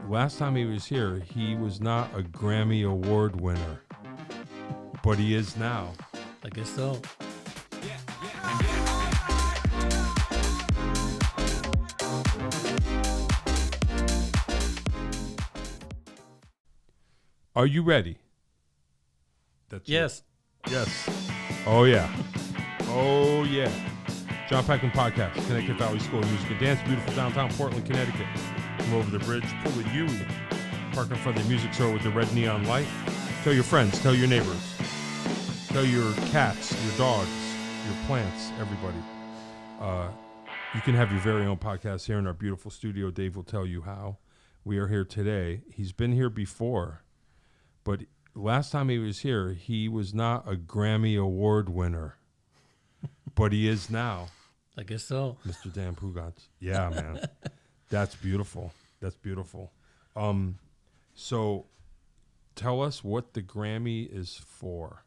last time he was here, he was not a Grammy Award winner, but he is now. I guess so. Are you ready? That's Yes. it. Yes. Oh, yeah. Oh, yeah. Jon Peckman Podcast, Connecticut Valley School of Music and Dance, beautiful downtown Portland, Connecticut. Come over the bridge, pull a U, park in front of the music store with the red neon light. Tell your friends, tell your neighbors, tell your cats, your dogs, your plants, everybody. You can have your very own podcast here in our beautiful studio. Dave will tell you how. We are here today. He's been here before, but last time he was here, he was not a Grammy Award winner, but he is now. I guess so. Mr. Dan Pugach. Yeah, man. That's beautiful. That's beautiful. So tell us what the Grammy is for.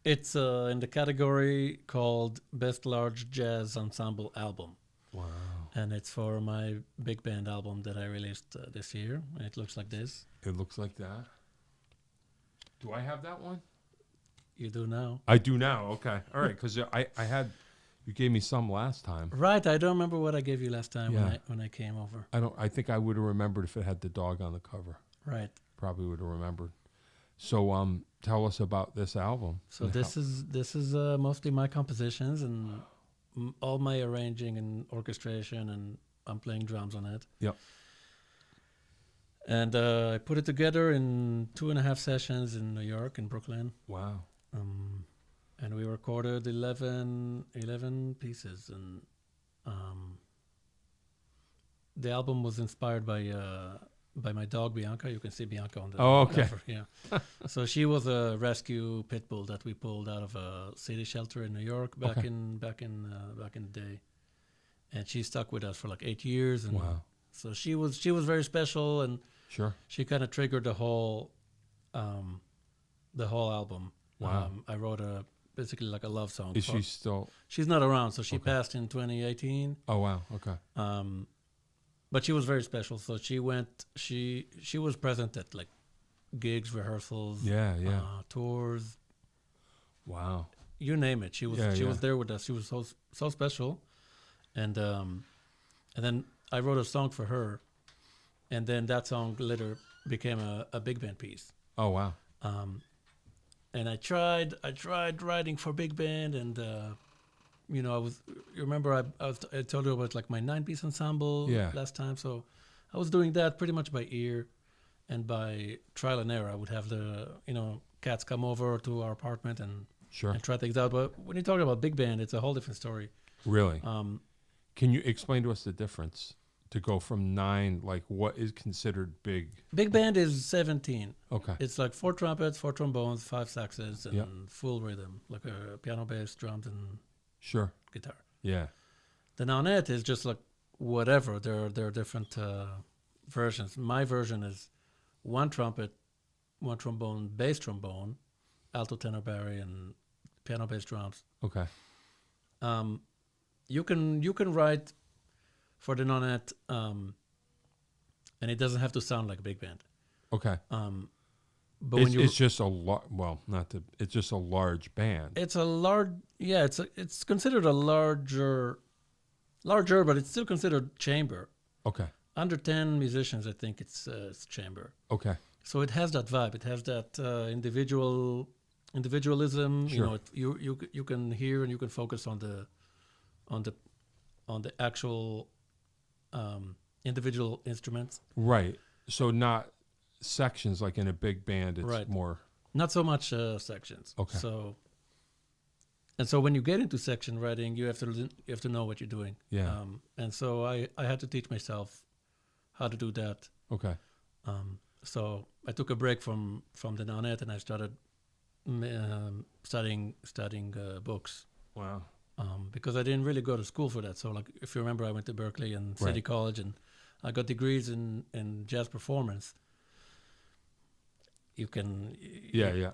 It's in the category called Best Large Jazz Ensemble Album. Wow. And it's for my big band album that I released this year. It looks like this. It looks like that. Do I have that one? You do now. I do now. Okay. All right. Because I had, you gave me some last time. Right. I don't remember what I gave you last time when I came over. I think I would have remembered if it had the dog on the cover. Right. Probably would have remembered. So tell us about this album. So this is mostly my compositions and all my arranging and orchestration, and I'm playing drums on it. Yep. And I put it together in 2.5 sessions in New York, in Brooklyn. Wow. And we recorded 11 pieces. And the album was inspired by my dog, Bianca. You can see Bianca on the cover. Yeah. So she was a rescue pit bull that we pulled out of a city shelter in New York back in the day. And she stuck with us for like 8 years. And wow. So she was very special, and sure, she kind of triggered the whole album. Wow. I wrote basically like a love song. Is she still? She's not around, so she passed in 2018. Oh wow. Okay. But she was very special. So she was present at like gigs, rehearsals, tours. Wow. You name it. She was there with us. She was so special. And then I wrote a song for her, and then that song later became a big band piece. Oh wow. And I tried writing for big band, and you remember I told you about like my 9-piece ensemble last time. So I was doing that pretty much by ear and by trial and error. I would have the cats come over to our apartment and try things out. But when you're talking about big band, it's a whole different story. Really? Can you explain to us the difference to go from 9? Like, what is considered big? Big band is 17. Okay. It's like 4 trumpets, 4 trombones, 5 saxes, and full rhythm, like a piano, bass, drums, and guitar. Yeah. The nonet is just like whatever. There are different versions. My version is 1 trumpet, 1 trombone, bass trombone, alto, tenor, bari, and piano, bass, drums. Okay. You can write for the nonet, and it doesn't have to sound like a big band. Okay. But it's just a it's just a large band. It's a large, it's considered a larger, but it's still considered chamber. Okay. Under 10 musicians, I think it's chamber. Okay. So it has that vibe. It has that individualism. Sure. You can hear and you can focus on the actual individual instruments. Right. So not sections like in a big band. It's more. Not so much sections. Okay. So when you get into section writing, you have to know what you're doing. Yeah. And so I had to teach myself how to do that. Okay. So I took a break from the nonet and I started studying books. Wow. Because I didn't really go to school for that. So like if you remember, I went to Berkeley and City College, and I got degrees in jazz performance. You can, you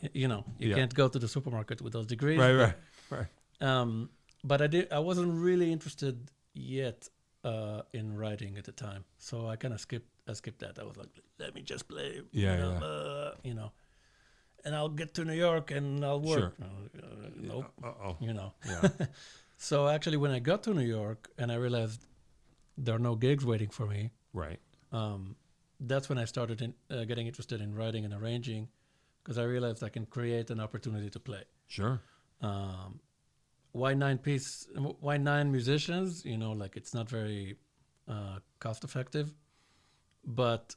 can't go to the supermarket with those degrees. Right. But I wasn't really interested yet in writing at the time. So I kind of skipped that. I was like, let me just play. Yeah, and I'll get to New York and I'll work. Sure. Nope. Yeah. So actually, when I got to New York and I realized there are no gigs waiting for me, Right. that's when I started getting interested in writing and arranging, because I realized I can create an opportunity to play. Sure. Why 9 musicians? Like it's not very cost effective, but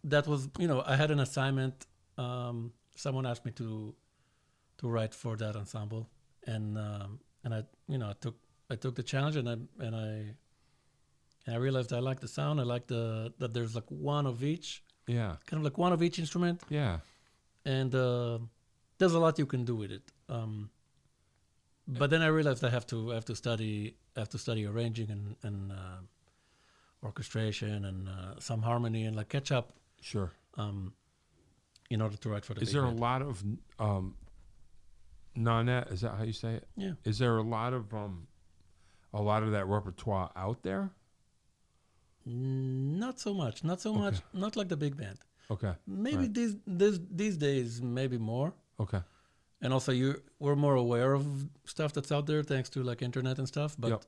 that was, I had an assignment. Someone asked me to write for that ensemble, and I took the challenge, and I realized I like the sound. I like that there's like one of each. Yeah. Kind of like one of each instrument. Yeah. And there's a lot you can do with it. But then I realized I have to study arranging and orchestration and some harmony and like catch up. Sure. In order to write for the. Is there a lot of nonet? Is that how you say it? Yeah. Is there a lot of that repertoire out there? Not so much. Not like the big band. Okay. Maybe these days, maybe more. Okay. And also, we're more aware of stuff that's out there thanks to like internet and stuff. But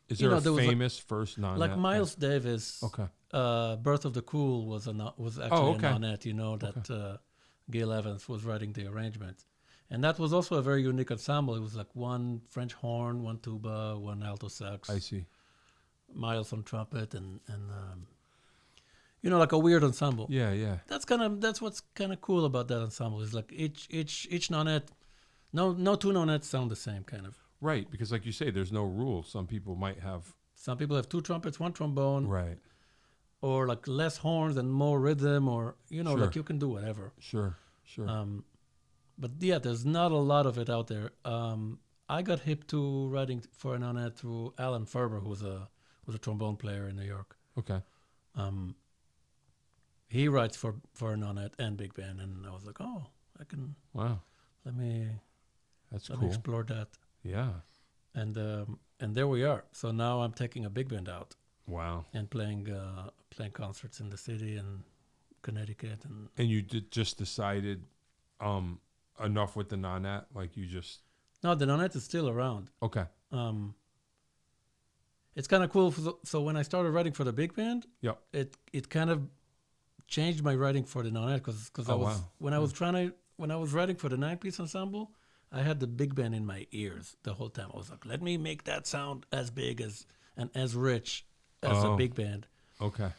is there a famous first nonet? Like Miles Davis. Okay. Birth of the Cool was actually a nonet. That Gail Evans was writing the arrangement, and that was also a very unique ensemble. It was like one French horn, one tuba, one alto sax. I see. Miles on trumpet and like a weird ensemble. Yeah. That's what's kind of cool about that ensemble is like each nonet, no two nonets sound the same kind of. Right, because like you say, there's no rules. Some people have 2 trumpets, 1 trombone. Right. Or like less horns and more rhythm, or Sure. like you can do whatever. Sure. But yeah, there's not a lot of it out there. I got hip to writing for a nonet through Alan Ferber, who was a trombone player in New York. Okay. He writes for a nonet and big band, and I was like, oh, I can. Wow. Let me explore that. Yeah. And there we are. So now I'm taking a big band out. Wow. And playing concerts in the city and Connecticut and you just decided enough with the nonet, like you just. No, the nonet is still around. Okay. It's kind of cool. So when I started writing for the big band, yep, it kind of changed my writing for the nonet because when I was writing for the 9-piece ensemble, I had the big band in my ears the whole time. I was like, let me make that sound as big and as rich as a big band. Okay.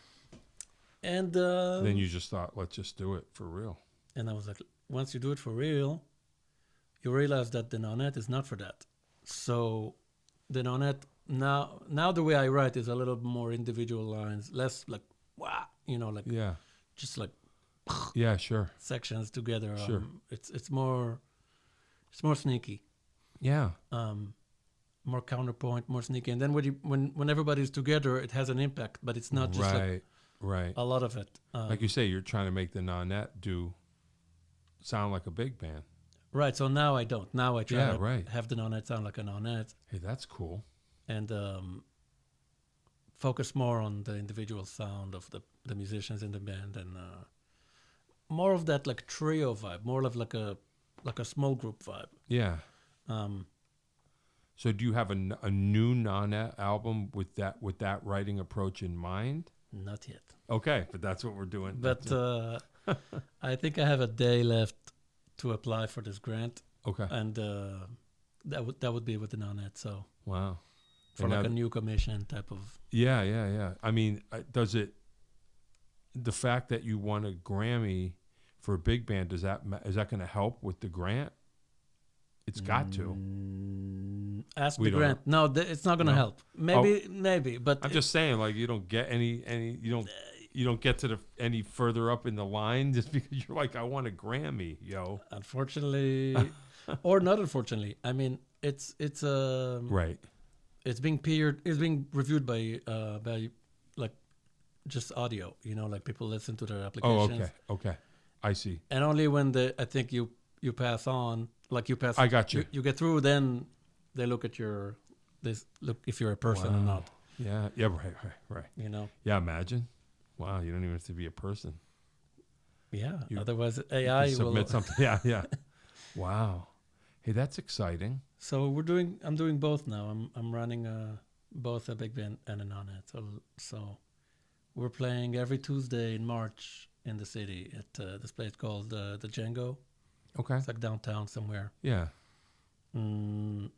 And then you just thought, let's just do it for real. And I was like, once you do it for real, you realize that the nonet is not for that. So the nonet now the way I write is a little more individual lines, less like just like sure, sections together. Sure. It's more sneaky. Yeah. More counterpoint, more sneaky, and then when everybody's together, it has an impact, but it's not just right. A lot of it. Like you say, you're trying to make the nonet sound like a big band. Right. So now I don't. Now I try to have the nonet sound like a nonet. Hey, that's cool. And focus more on the individual sound of the musicians in the band, and more of that like trio vibe, more of like a small group vibe. Yeah. So do you have a new nonet album with that writing approach in mind? Not yet. Okay, but that's what we're doing. But I think I have a day left to apply for this grant. Okay. And that would be with the nonet. So wow. For and like a new commission type of. Yeah. I mean, the fact that you won a Grammy for a big band, is that going to help with the grant? It's got to. Ask the grant. No, it's not going to help. Maybe, but I'm just saying, like, you don't get you don't get to any further up in the line just because you're like, I want a Grammy, yo. Unfortunately, or not unfortunately. I mean, it's right. It's being reviewed by like just audio. Like people listen to their applications. Oh, okay. I see. And only when I think you pass on. Like you pass, I got you. You get through, then they look at look if you're a person or not. Yeah. Yeah. Right. You know. Yeah. Imagine. Wow. You don't even have to be a person. Yeah. Otherwise, You AI will submit something. Yeah. Yeah. Wow. Hey, that's exciting. So I'm doing both now. I'm running both a big band and a non-net. So we're playing every Tuesday in March in the city at this place called the Django. Okay. It's like downtown somewhere. Yeah. And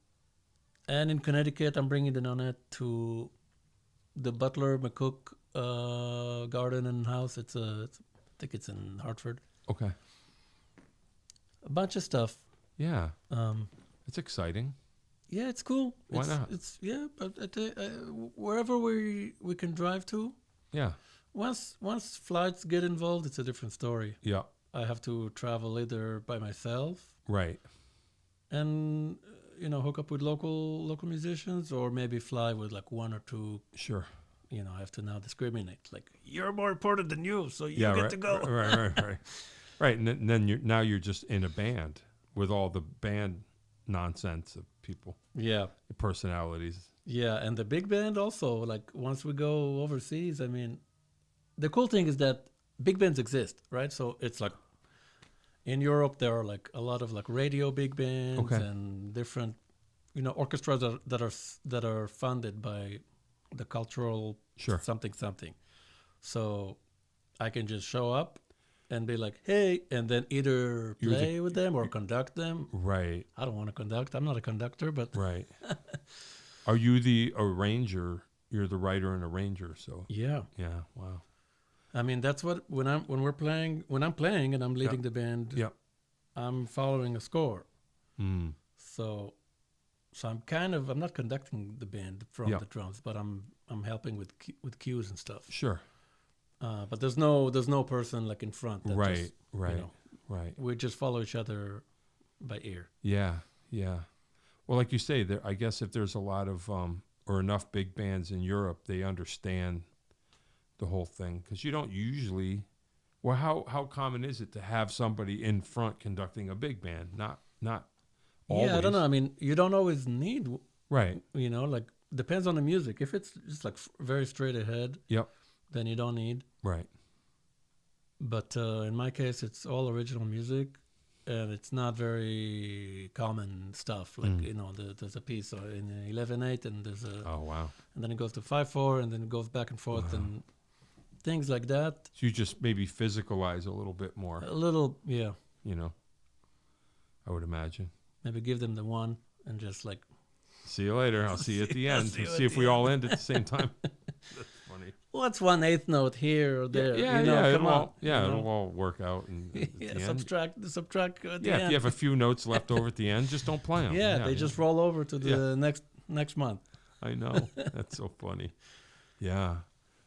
in Connecticut, I'm bringing the non-net to the Butler McCook Garden and House. I think it's in Hartford. Okay. A bunch of stuff. Yeah. It's exciting. Yeah, it's cool. Why not? But wherever we can drive to. Yeah. Once flights get involved, it's a different story. Yeah. I have to travel either by myself, Right. and hook up with local musicians, or maybe fly with like one or two. Sure. I have to now discriminate. Like, you're more important than you, so you get to go. Right. Right, and then you're just in a band with all the band nonsense of people. Yeah. Personalities. Yeah, and the big band also. Like, once we go overseas, I mean, the cool thing is that big bands exist, right? So it's like in Europe there are like a lot of like radio big bands and different, orchestras that are funded by the cultural something. So I can just show up and be like, hey, and then either play with them or conduct them. Right. I don't want to conduct. I'm not a conductor, but right. Are you the arranger? You're the writer and arranger. So yeah. Wow. I mean, that's what when I'm playing and I'm leading the band. Yeah. I'm following a score. Mm. So I'm not conducting the band from the drums, but I'm helping with cues and stuff. Sure. But there's no person like in front. That right. Right. We just follow each other by ear. Yeah. Well, like you say, I guess if there's a lot of or enough big bands in Europe, they understand the whole thing, because you don't usually. Well, how common is it to have somebody in front conducting a big band? Not always. Yeah, I don't know. I mean, you don't always need. Right. Like, depends on the music. If it's just like very straight ahead. Yep. Then you don't need. Right. But in my case, it's all original music, and it's not very common stuff. Like, there's a piece in 11/8, and there's a... Oh, wow. And then it goes to 5/4, and then it goes back and forth, and things like that. So you just maybe physicalize a little bit more. A little, yeah. I would imagine. Maybe give them the one, and just like... See you later. I'll see you at the end. See if we all end at the same time. That's funny. What's 1/8 note here or there? It'll all work out. And subtract at the end. If you have a few notes left over at the end, just don't play them. They just roll over to the next month. I know. That's so funny. Yeah,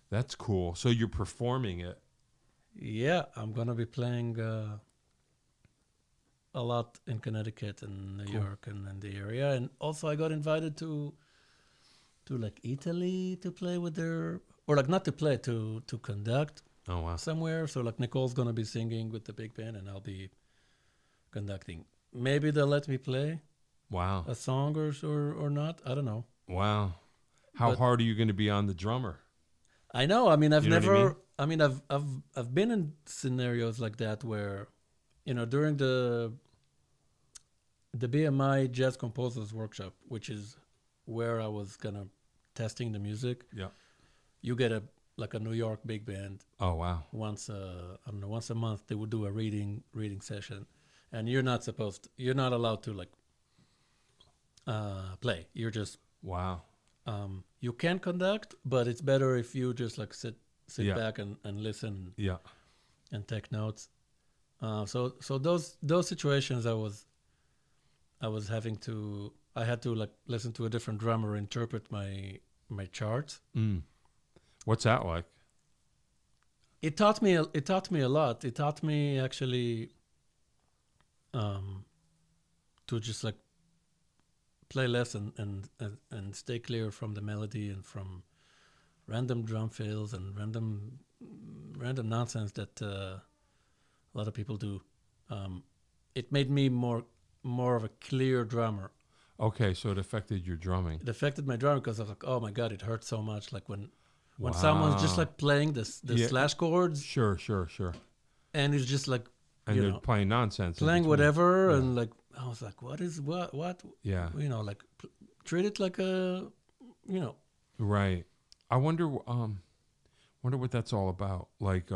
that's cool. So you're performing it. Yeah, I'm going to be playing a lot in Connecticut and New York and in the area. And also I got invited to like Italy to play with their... Or like not to play, to conduct somewhere. So like Nicole's going to be singing with the big band and I'll be conducting. Maybe they'll let me play a song or not. I don't know. Wow. How hard are you going to be on the drummer? I know. I mean, I've been in scenarios like that where, during the BMI Jazz Composers Workshop, which is where I was kind of testing the music. Yeah. You get a New York big band. Oh, wow. Once a month they would do a reading session, and you're not allowed to play. You're just you can conduct, but it's better if you just like sit back and listen. Yeah. And take notes. So those situations I had to like listen to a different drummer interpret my charts. Mm. What's that like? It taught me a lot. It taught me actually to just like play less and stay clear from the melody and from random drum fills and random nonsense that a lot of people do. It made me more of a clear drummer. Okay, so it affected your drumming. It affected my drumming because I was like, oh my God, it hurts so much. Like when someone's just like playing the slash chords. Sure. And it's just like, and they're playing nonsense. Playing whatever. Yeah. And like, I was like, what? Yeah. Like treat it like a, Right. I wonder what that's all about. Like,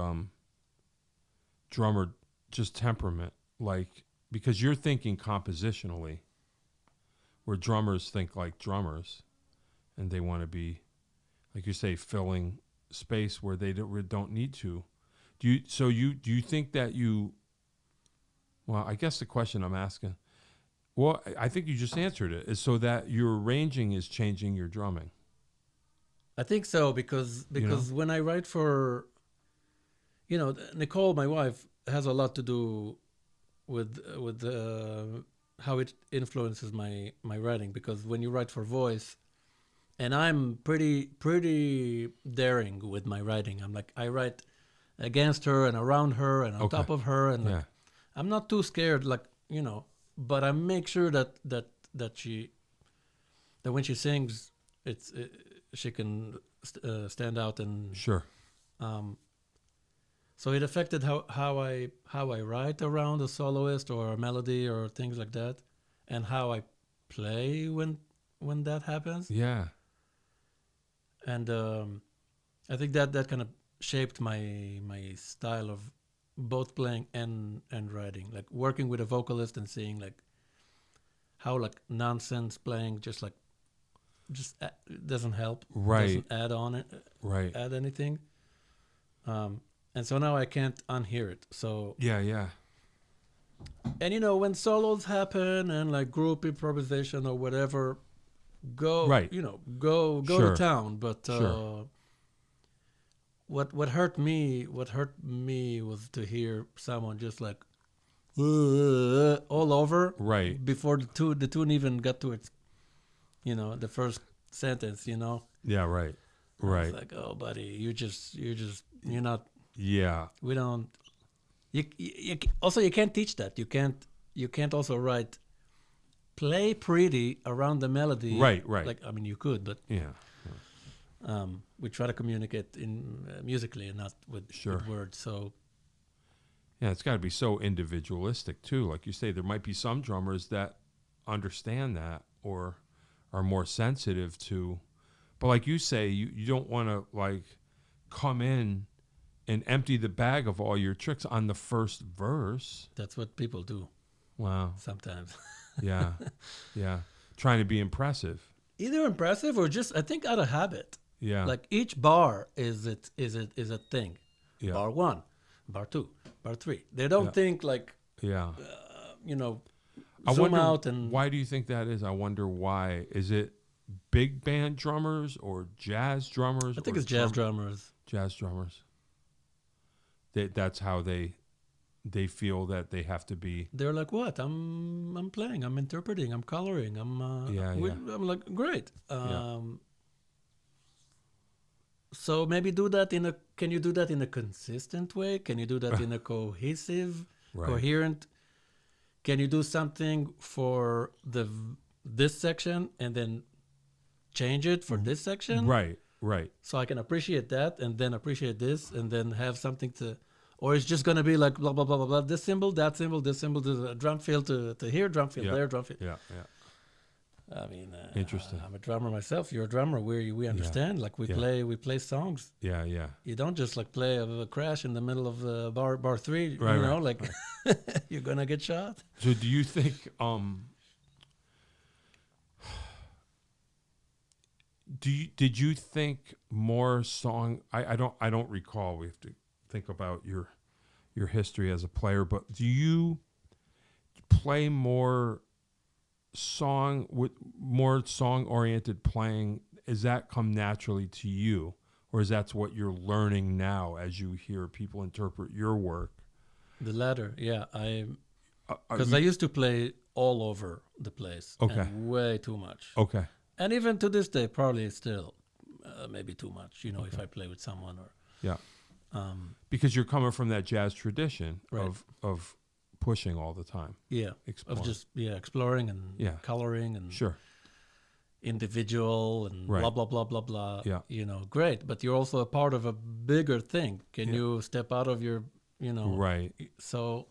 drummer, just temperament. Like, because you're thinking compositionally, where drummers think like drummers, and they want to be, like you say, filling space where they don't need to. Do you think that you? Well, I guess the question I'm asking. Well, I think you just answered it. Is so that your arranging is changing your drumming. I think so because when I write for, Nicole, my wife, has a lot to do with how it influences my writing, because when you write for voice, and I'm pretty daring with my writing. I'm like, I write against her and around her and on top of her, and like, I'm not too scared, like, but I make sure that when she sings, she can stand out and sure. So it affected how I write around a soloist or a melody or things like that, and how I play when that happens. Yeah. And I think that kind of shaped my style of both playing and writing, like working with a vocalist and seeing like how like nonsense playing just doesn't help, right? Doesn't add on it, right? Add anything. And so now I can't unhear it. So yeah. And when solos happen and like group improvisation or whatever, go right. Go sure. to town. But sure. What hurt me was to hear someone just like all over, right, before the tune even got to its, the first sentence. Yeah, right. It's like, oh, buddy, you're not. Yeah. We don't. You also, you can't teach that. You can't also write, play pretty around the melody. Right. Like, I mean, you could, but yeah. We try to communicate in musically and not with words. So yeah, it's got to be so individualistic too. Like you say, there might be some drummers that understand that or are more sensitive to, but like you say, you don't want to like come in and empty the bag of all your tricks on the first verse. That's what people do. Wow. Sometimes. Yeah. Trying to be impressive. Either impressive or just, I think, out of habit. Yeah. Like each bar is a thing. Yeah. Bar 1, bar 2, bar 3. They don't think like, zoom out and. Why do you think that is? I wonder why. Is it big band drummers or jazz drummers? I think it's jazz drummers. Jazz drummers. That's how they feel that they have to be. They're like, what? I'm playing. I'm interpreting. I'm coloring. I'm like, great. So maybe do that can you do that in a consistent way? Can you do that in a cohesive, coherent? Can you do something for this section and then change it for this section? Right. So I can appreciate that and then appreciate this and then have something to, or it's just going to be like blah, blah, blah, blah, blah, this cymbal, that cymbal, this cymbal, the drum fill to here, drum fill there, drum fill. Yeah. I mean, interesting. I'm a drummer myself. You're a drummer. We understand. Like we play songs. Yeah. You don't just like play a crash in the middle of bar 3. Right, like you're going to get shot. So do you think, did you think more song? I don't recall. We have to think about your history as a player. But do you play more song-oriented playing? Is that come naturally to you, or is that what you're learning now as you hear people interpret your work? The latter, yeah. Because I used to play all over the place. Okay. And way too much. Okay. And even to this day, probably still maybe too much, if I play with someone or. Yeah. Because you're coming from that jazz tradition of pushing all the time. Yeah. Exploring. Of just exploring and coloring and individual and blah blah blah blah blah. Yeah. Great. But you're also a part of a bigger thing. Can you step out of your Right. So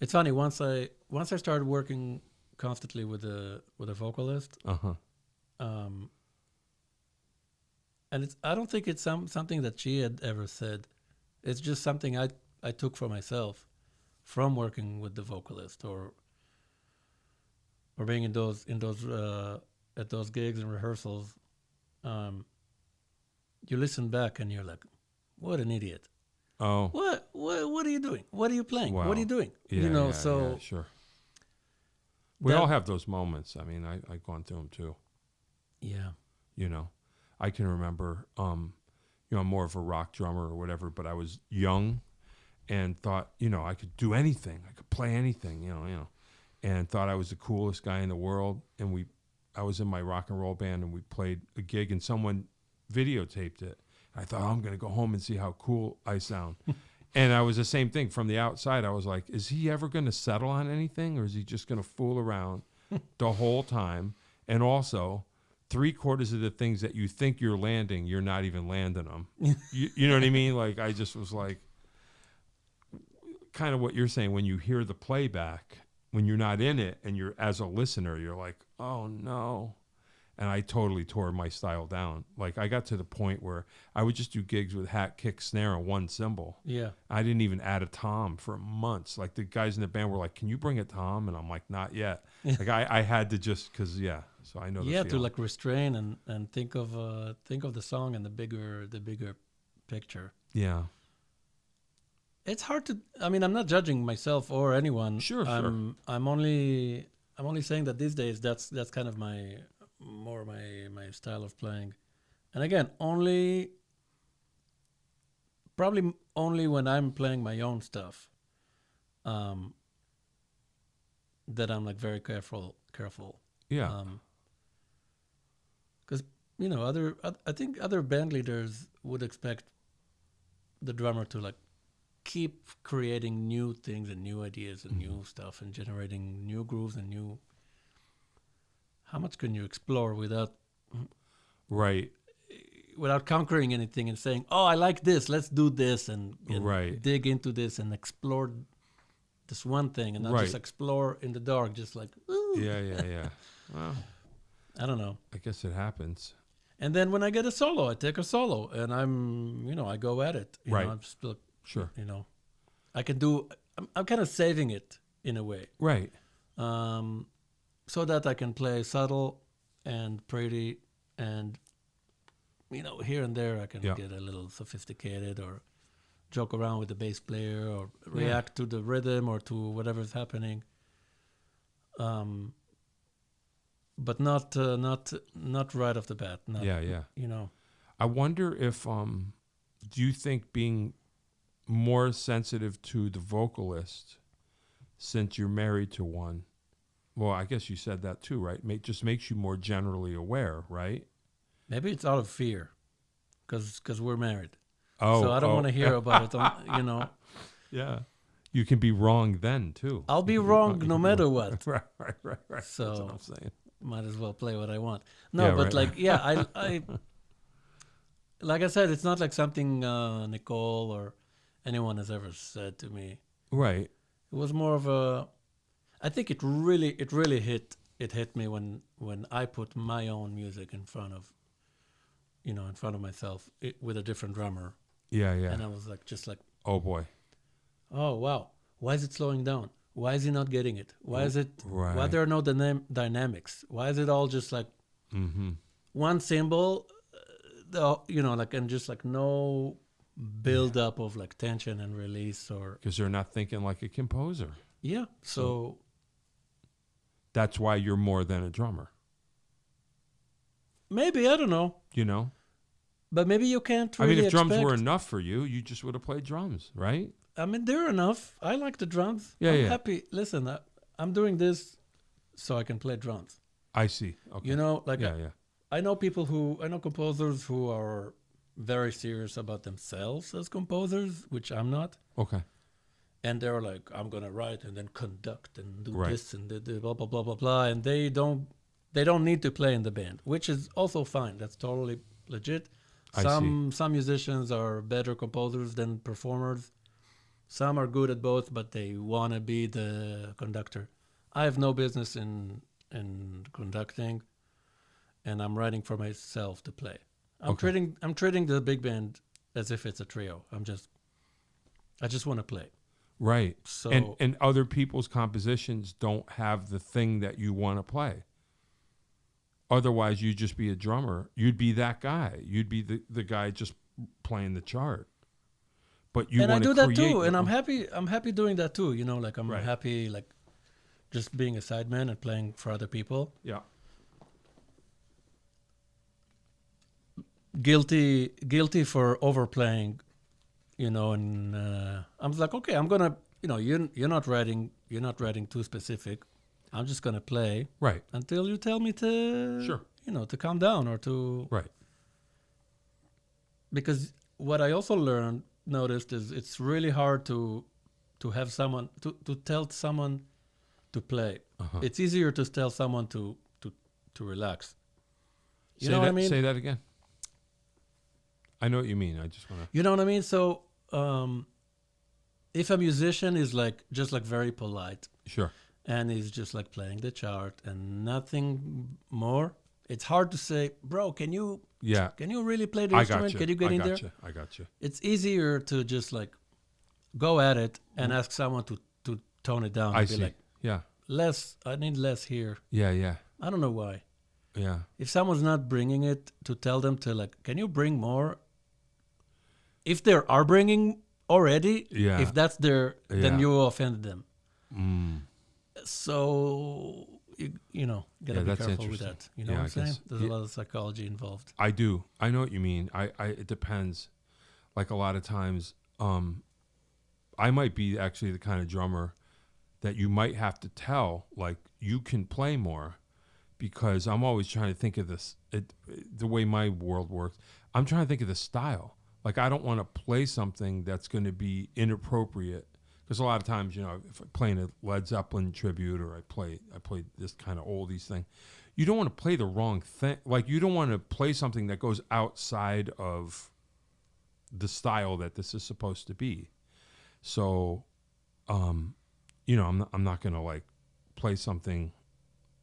it's funny, once I started working constantly with a vocalist, and I don't think it's something that she had ever said. It's just something I took for myself from working with the vocalist or being at those gigs and rehearsals. You listen back and you're like, what an idiot. Oh. What are you doing? What are you playing? Wow. What are you doing? Yeah, so sure. We all have those moments. I mean, I've gone through them too. Yeah. I can remember, I'm more of a rock drummer or whatever, but I was young and thought, I could do anything. I could play anything, and thought I was the coolest guy in the world. And I was in my rock and roll band and we played a gig and someone videotaped it. I thought, I'm going to go home and see how cool I sound. And I was the same thing from the outside. I was like, is he ever going to settle on anything or is he just going to fool around the whole time? And also, 3/4 of the things that you think you're landing, you're not even landing them. You know what I mean? Like, I just was like, kind of what you're saying, when you hear the playback, when you're not in it and you're, as a listener, you're like, oh no. And I totally tore my style down. Like, I got to the point where I would just do gigs with hat, kick, snare, and one cymbal. Yeah. I didn't even add a tom for months. Like, the guys in the band were like, can you bring a tom? And I'm like, not yet. Like, I had to just, because, so I know the feeling. To like restrain and think of the song and the bigger picture. Yeah. It's hard to, I mean, I'm not judging myself or anyone. Sure. I'm only saying that these days that's kind of my style of playing. And again, probably only when I'm playing my own stuff, that I'm like very careful. Yeah. Because I think other band leaders would expect the drummer to like keep creating new things and new ideas and new stuff and generating new grooves and new. How much can you explore without conquering anything and saying, "Oh, I like this. Let's do this," and dig into this and explore this one thing and not just explore in the dark, just like. Ooh. Yeah. Well, I don't know. I guess it happens. And then when I get a solo, I take a solo and I go at it. I'm just like, sure. I can do. I'm kind of saving it in a way. Right. So that I can play subtle and pretty and, here and there I can get a little sophisticated or joke around with the bass player or react to the rhythm or to whatever's happening. But not right off the bat. I wonder if, do you think being more sensitive to the vocalist since you're married to one, well, I guess you said that too, right? Just makes you more generally aware, right? Maybe it's out of fear, because we're married. Oh, so I don't want to hear about it. Yeah, you can be wrong then too. I'll be wrong no matter what. Right. So that's what I'm saying. Might as well play what I want. No, but I like I said, it's not like something Nicole or anyone has ever said to me. Right. It was more of a. I think it really hit me when I put my own music in front of myself with a different drummer. Yeah. And I was like, oh boy. Oh wow, why is it slowing down? Why is he not getting it? Why is it? Right. Why there are no dynamics? Why is it all just like one cymbal, and just like no build up of like tension and release or because they're not thinking like a composer. Yeah, so that's why you're more than a drummer. Maybe, I don't know. But maybe you can't really if drums were enough for you, you just would have played drums, right? I mean, they're enough. I like the drums. Yeah, I'm happy. Listen, I'm doing this so I can play drums. I see. Okay. I know composers who are very serious about themselves as composers, which I'm not. Okay. and they're like, I'm gonna write and then conduct and do this and the blah blah blah blah blah, and they don't need to play in the band, which is also fine. That's totally legit. Some musicians are better composers than performers. Some are good at both, but they want to be the conductor. I have no business in conducting, and I'm writing for myself to play. I'm treating the big band as if it's a trio. I just want to play. Right. So and other people's compositions don't have the thing that you want to play. Otherwise, you'd just be a drummer. You'd be that guy. You'd be the guy just playing the chart. But you want to create. And I do that too, and I'm happy doing that too. You know, like I'm happy like just being a sideman and playing for other people. Yeah. Guilty for overplaying, you know, and I'm like, okay, I'm gonna, you know, you're not writing too specific. I'm just gonna play until you tell me to, you know, to calm down or to Because what I also noticed is it's really hard to have someone to tell someone to play. It's easier to tell someone to relax. You know what I mean? Say that again. I know what you mean. I just want to. You know what I mean? So, if a musician is like just like very polite, and he's just like playing the chart and nothing more, it's hard to say, bro, can you really play the instrument? Can you get in there? I got you. It's easier to just like go at it and ask someone to tone it down. And be like, less. I need less here. Yeah. I don't know why. Yeah. If someone's not bringing it, to tell them to like, can you bring more? If they are bringing already, if that's then you offended them. So, you know, gotta be careful with that. You know what I'm saying? There's a lot of psychology involved. I do. I know what you mean. It depends. Like a lot of times, I might be actually the kind of drummer that you might have to tell, like, you can play more, because I'm always trying to think of this, the way my world works. I'm trying to think of the style. Like, I don't want to play something that's going to be inappropriate, because a lot of times, you know, if I'm playing a Led Zeppelin tribute, or I play this kind of oldies thing, you don't want to play the wrong thing. Like, you don't want to play something that goes outside of the style that this is supposed to be. So, you know, I'm not going to like play something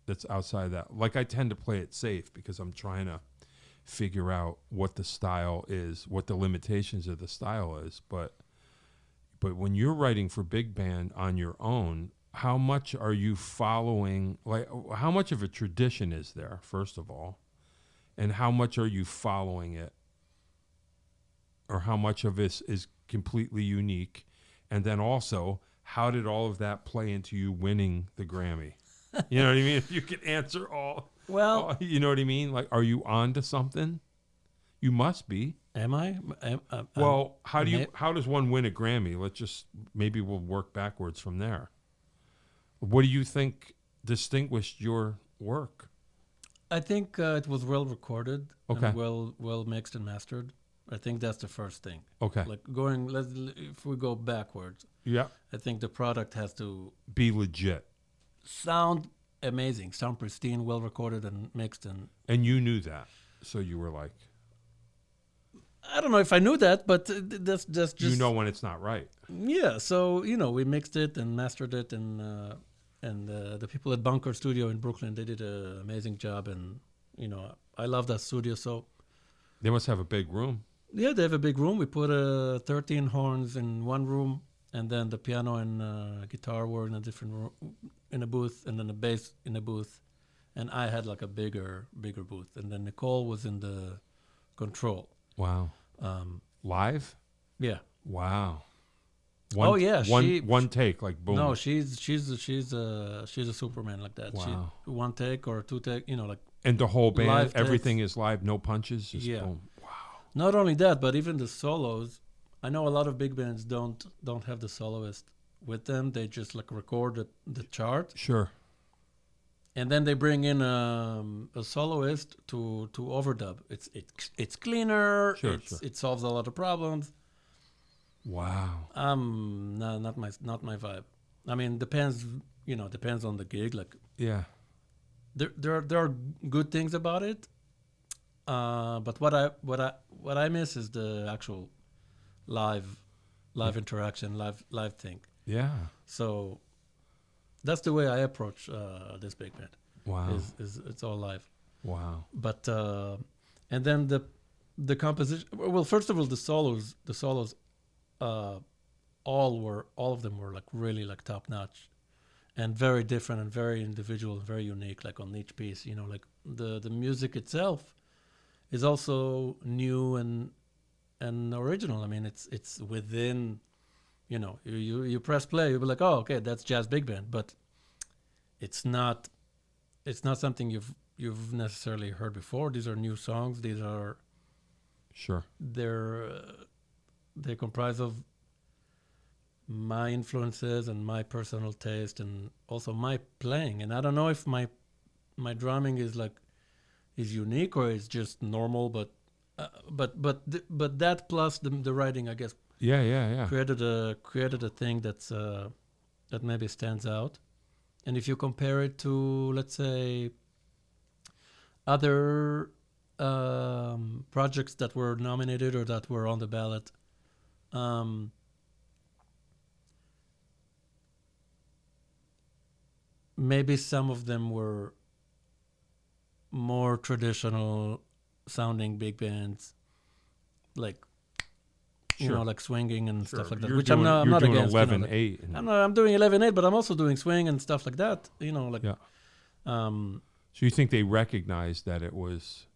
that's outside that. Like, I tend to play it safe because I'm trying to figure out what the style is, what the limitations of the style is. But when you're writing for big band on your own, how much are you following? Like, how much of a tradition is there, first of all, and how much are you following it, or how much of this is completely unique? And then also, how did all of that play into you winning the Grammy? You know what I mean? If you could answer all, you know what I mean? Like, are you on to something? You must be. Am I? Well, how does one win a Grammy? Maybe we'll work backwards from there. What do you think distinguished your work? I think it was well recorded, and well mixed and mastered. I think that's the first thing. Okay. Like if we go backwards. Yeah. I think the product has to be legit. Sound amazing, sound pristine, well recorded and mixed, and you knew that, so you were like, I don't know if I knew that, but that's just, you know, when it's not right. Yeah, so you know, we mixed it and mastered it, and the people at Bunker Studio in Brooklyn, they did an amazing job, and you know, I love that studio. So they must have a big room. Yeah, they have a big room. We put 13 horns in one room, and then the piano and guitar were in a different room, in a booth, and then the bass in a booth, and I had like a bigger booth, and then Nicole was in the control. Wow. Live? Yeah. Wow. One take, like boom. No, she's a Superman like that. Wow. One take or two take, you know, like. And the whole band, everything is live, no punches, just boom. Wow. Not only that, but even the solos. I know a lot of big bands don't have the soloist with them. They just like record the chart. Sure. And then they bring in a soloist to overdub. It's cleaner. Sure. It solves a lot of problems. Wow. No, not my vibe. I mean, depends on the gig. Like, Yeah. there are good things about it, but what I miss is the actual live interaction, live thing. Yeah. So that's the way I approach this big band. Wow. Is it's all live. Wow. But and then the composition. Well, first of all, the solos, all of them were like really like top notch, and very different and very individual and very unique. Like on each piece, like the music itself is also new and original. I mean, it's within. You press play, you'll be like, oh, okay, that's jazz big band, but it's not something you've necessarily heard before. These are new songs. These are they comprise of my influences and my personal taste and also my playing. And I don't know if my drumming is unique or it's just normal, but that plus the writing, I guess. Yeah. Created a thing that maybe stands out. And if you compare it to, let's say, other projects that were nominated or that were on the ballot, maybe some of them were more traditional sounding big bands, like like swinging and stuff like that. Which I'm not against. 11/8. I'm doing 11/8, but I'm also doing swing and stuff like that. So you think they recognized that it was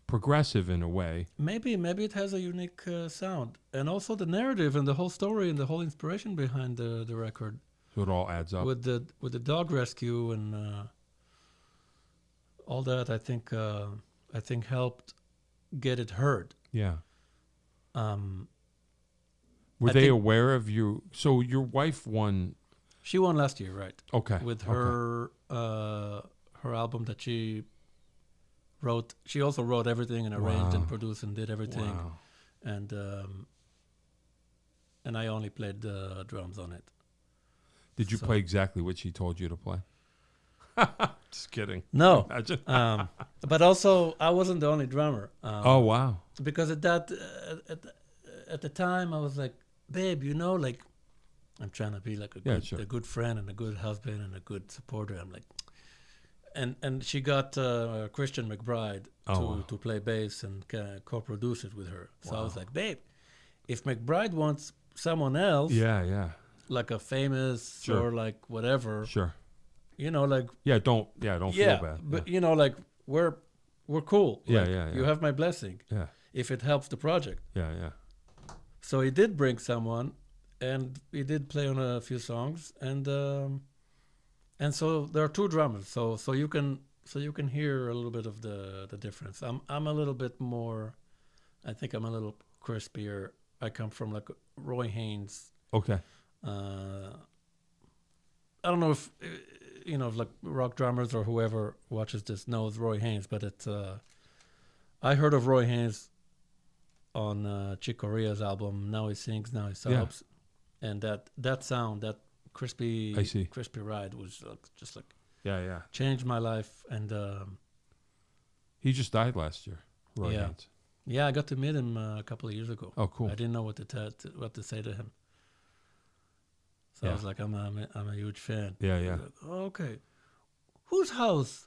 progressive in a way? Maybe it has a unique sound, and also the narrative and the whole story and the whole inspiration behind the record. So it all adds up with the dog rescue and all that. I think helped get it heard. Yeah. Were they aware of you? So your wife won. She won last year, right? Okay. With her her album that she wrote. She also wrote everything and arranged and produced and did everything. Wow. And I only played the drums on it. Did you play exactly what she told you to play? Just kidding. No. But also, I wasn't the only drummer. Oh, wow. Because at the time, I was like, babe, I'm trying to be like a good friend and a good husband and a good supporter. I'm like, and she got Christian McBride to play bass and co-produce it with her. So I was like, babe, if McBride wants someone else, like a famous or like whatever, don't feel bad. But we're cool. Yeah. You have my blessing. Yeah. If it helps the project. Yeah. So he did bring someone, and he did play on a few songs, and so there are two drummers. So you can hear a little bit of the difference. I'm a little bit more. I think I'm a little crispier. I come from like Roy Haynes. Okay. I don't know if if like rock drummers or whoever watches this knows Roy Haynes, but it's I heard of Roy Haynes on Chick Corea's album Now He Sings, Now He Sobs, and that sound, that crispy ride was just like changed my life. And he just died last year, Roy Haynes. Yeah, I got to meet him a couple of years ago. Oh, cool. I didn't know what to say to him. So I was like, I'm a huge fan. Yeah. Like, oh, okay. Whose house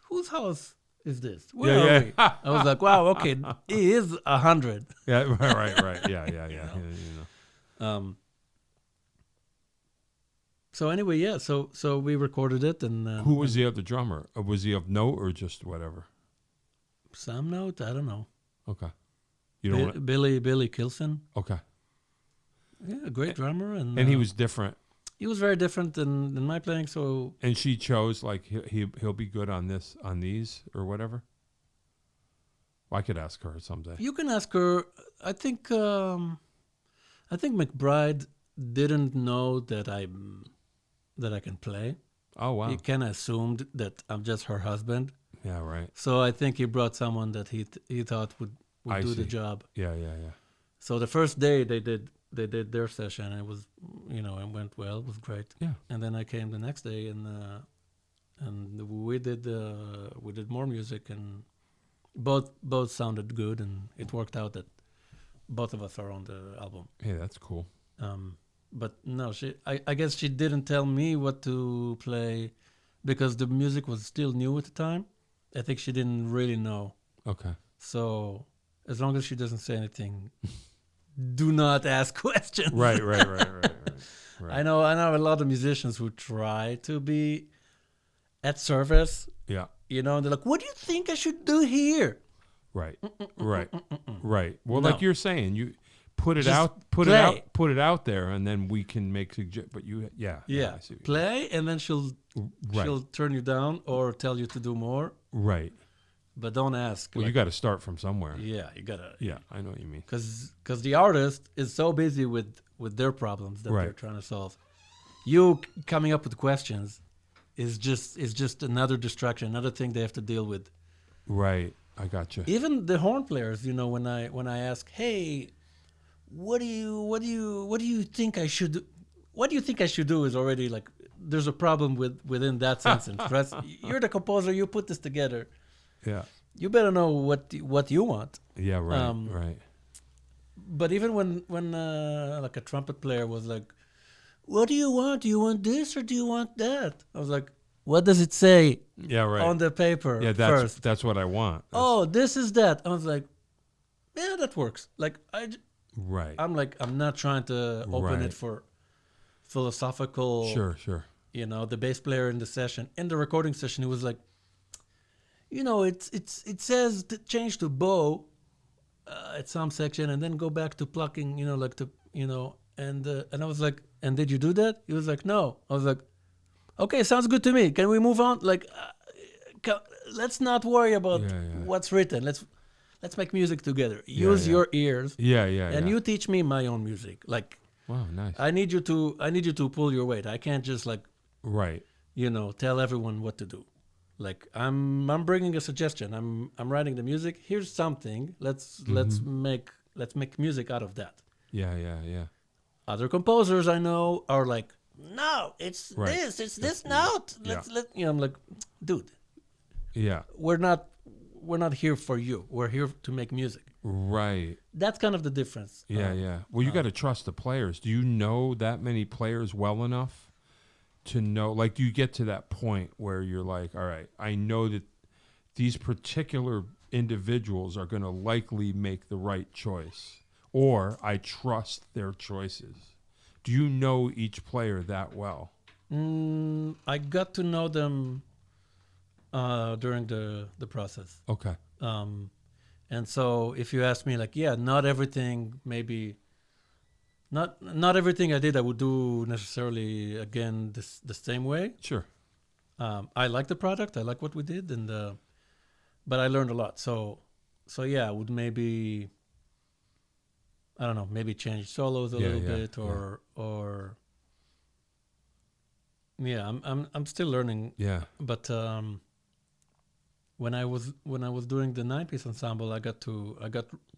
is this? Where are we? I was like, wow, okay, he is 100. Yeah, right. Yeah. So anyway, so we recorded it, and who was the other drummer? Was he of note or just whatever? Some note, I don't know. Okay. You don't Billy Kilson. Okay. Yeah, a great drummer, and he was different. He was very different than my playing. So. And she chose like he'll be good on these or whatever. Well, I could ask her someday. You can ask her. I think McBride didn't know that I can play. Oh wow! He kind of assumed that I'm just her husband. Yeah, right. So I think he brought someone that he thought would do the job. Yeah. So the first day they did they did their session, and it was, it went well. It was great. Yeah. And then I came the next day, and we did more music, and both sounded good, and it worked out that both of us are on the album. Hey, that's cool. But no, I guess she didn't tell me what to play because the music was still new at the time. I think she didn't really know. Okay. So as long as she doesn't say anything, do not ask questions. Right. I know a lot of musicians who try to be at service. Yeah. And they're like, "What do you think I should do here?" Right. Right. Well, No. like you're saying, you put it Just out, put it out there, and then we can make But you, yeah. I see what Play, and then she'll turn you down or tell you to do more. Right. But don't ask. Well, you got to start from somewhere. Yeah, you gotta. Yeah, I know what you mean. Because the artist is so busy with their problems that Right. they're trying to solve. You coming up with questions is just another distraction, another thing they have to deal with. Right. I got you. Even the horn players, when I ask, "Hey, what do you think I should do?" What do you think I should do is already like there's a problem within that sentence. Right? You're the composer. You put this together. Yeah. You better know what you want. Yeah. Right. Right. But even when like a trumpet player was like, "What do you want? Do you want this or do you want that?" I was like, "What does it say?" Yeah. Right. On the paper. Yeah. First. That's what I want. Oh, this is that. I was like, "Yeah, that works." Like Right. I'm not trying to open it for philosophical. Sure. The bass player in the session, in the recording session, he was like, it says to change to bow at some section and then go back to plucking, and I was like, "And did you do that?" He was like, "No." I was like, "Okay, sounds good to me. Can we move on? Like, let's not worry about what's written. Let's make music together. Use your ears. Yeah. And you teach me my own music. Like, wow, nice. I need you to pull your weight. I can't just like, right. Tell everyone what to do. Like, I'm bringing a suggestion. I'm writing the music. Here's something. Let's make music out of that." Yeah. Other composers I know are like, "No, it's this note. I'm like, "Dude, yeah, we're not here for you. We're here to make music." Right. That's kind of the difference. Yeah. Well, you got to trust the players. Do you know that many players well enough to know? Like, do you get to that point where you're like, all right, I know that these particular individuals are going to likely make the right choice, or I trust their choices? Do you know each player that well? I got to know them during the process. Okay. And so if you ask me, like, not everything, maybe not everything I did I would do necessarily again the same way. Sure. I like the product. I like what we did, but I learned a lot. So I would maybe, I don't know, maybe change solos a little bit, or I'm still learning. Yeah. But when I was doing the 9-piece ensemble, I got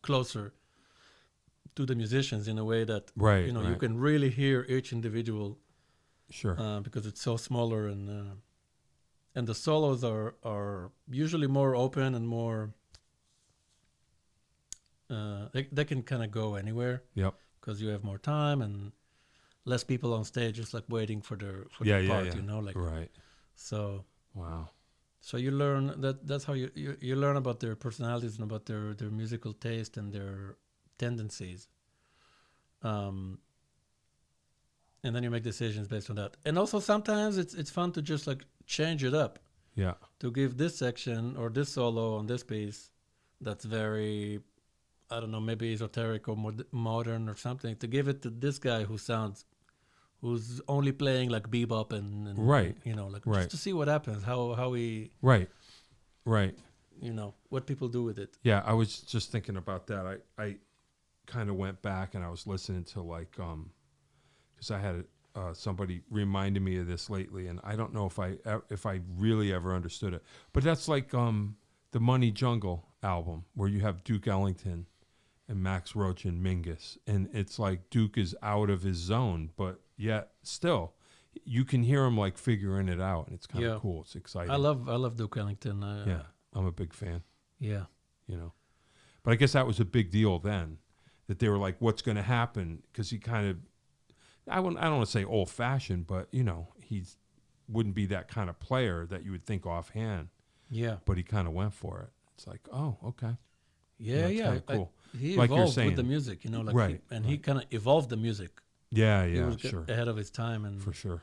closer to the musicians in a way that you can really hear each individual. Sure. Because it's so smaller, and the solos are usually more open and more. They can kind of go anywhere. Yep. Because you have more time and less people on stage, just like waiting for their part. Right. So. Wow. So you learn that's how you learn about their personalities and about their musical taste and their tendencies. And then you make decisions based on that. And also sometimes it's fun to just like change it up. Yeah. To give this section or this solo on this piece that's very, I don't know, maybe esoteric or modern or something, to give it to this guy who's only playing like bebop and right, just to see what happens, how he right, what people do with it. Yeah, I was just thinking about that. I kind of went back and I was listening to like because I had somebody reminded me of this lately, and I don't know if I really ever understood it, but that's like the Money Jungle album where you have Duke Ellington and Max Roach and Mingus, and it's like Duke is out of his zone, but yet still, you can hear him like figuring it out, and it's kind of cool. It's exciting. I love Duke Ellington. Yeah, I'm a big fan. Yeah, you know, but I guess that was a big deal then, that they were like, "What's going to happen?" Because he kind of, I don't want to say old fashioned, but you know, he's wouldn't be that kind of player that you would think offhand. Yeah, but he kind of went for it. It's like, oh, okay. Yeah. Cool. He like evolved with the music, you know, like right, he kind of evolved the music. Yeah, he was sure. ahead of his time, and for sure.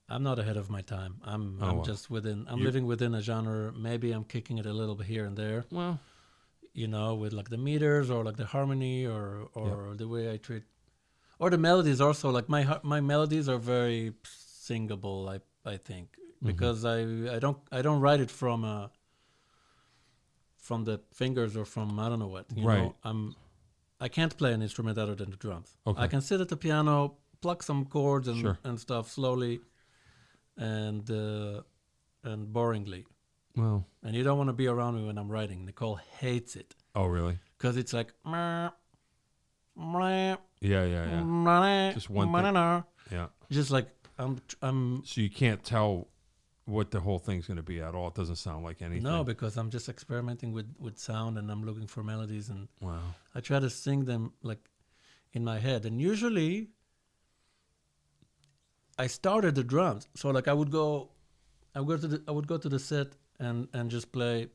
I'm not ahead of my time. I'm just within. I'm living within a genre. Maybe I'm kicking it a little bit here and there. Well, you know, with like the meters or like the harmony or the way I treat, or the melodies. Also, like my melodies are very singable. I think because I don't write it from the fingers or from I don't know what. You know, I can't play an instrument other than the drums. Okay. I can sit at the piano, pluck some chords and stuff slowly, and boringly. Well, and you don't want to be around me when I'm writing. Nicole hates it. Oh, really? Because it's like yeah. Just one thing. Yeah. Just like I'm. So you can't tell what the whole thing's going to be at all. It doesn't sound like anything. No, because I'm just experimenting with sound, and I'm looking for melodies, and wow. I try to sing them like in my head. And usually I started the drums, so like I would go to the set and just play,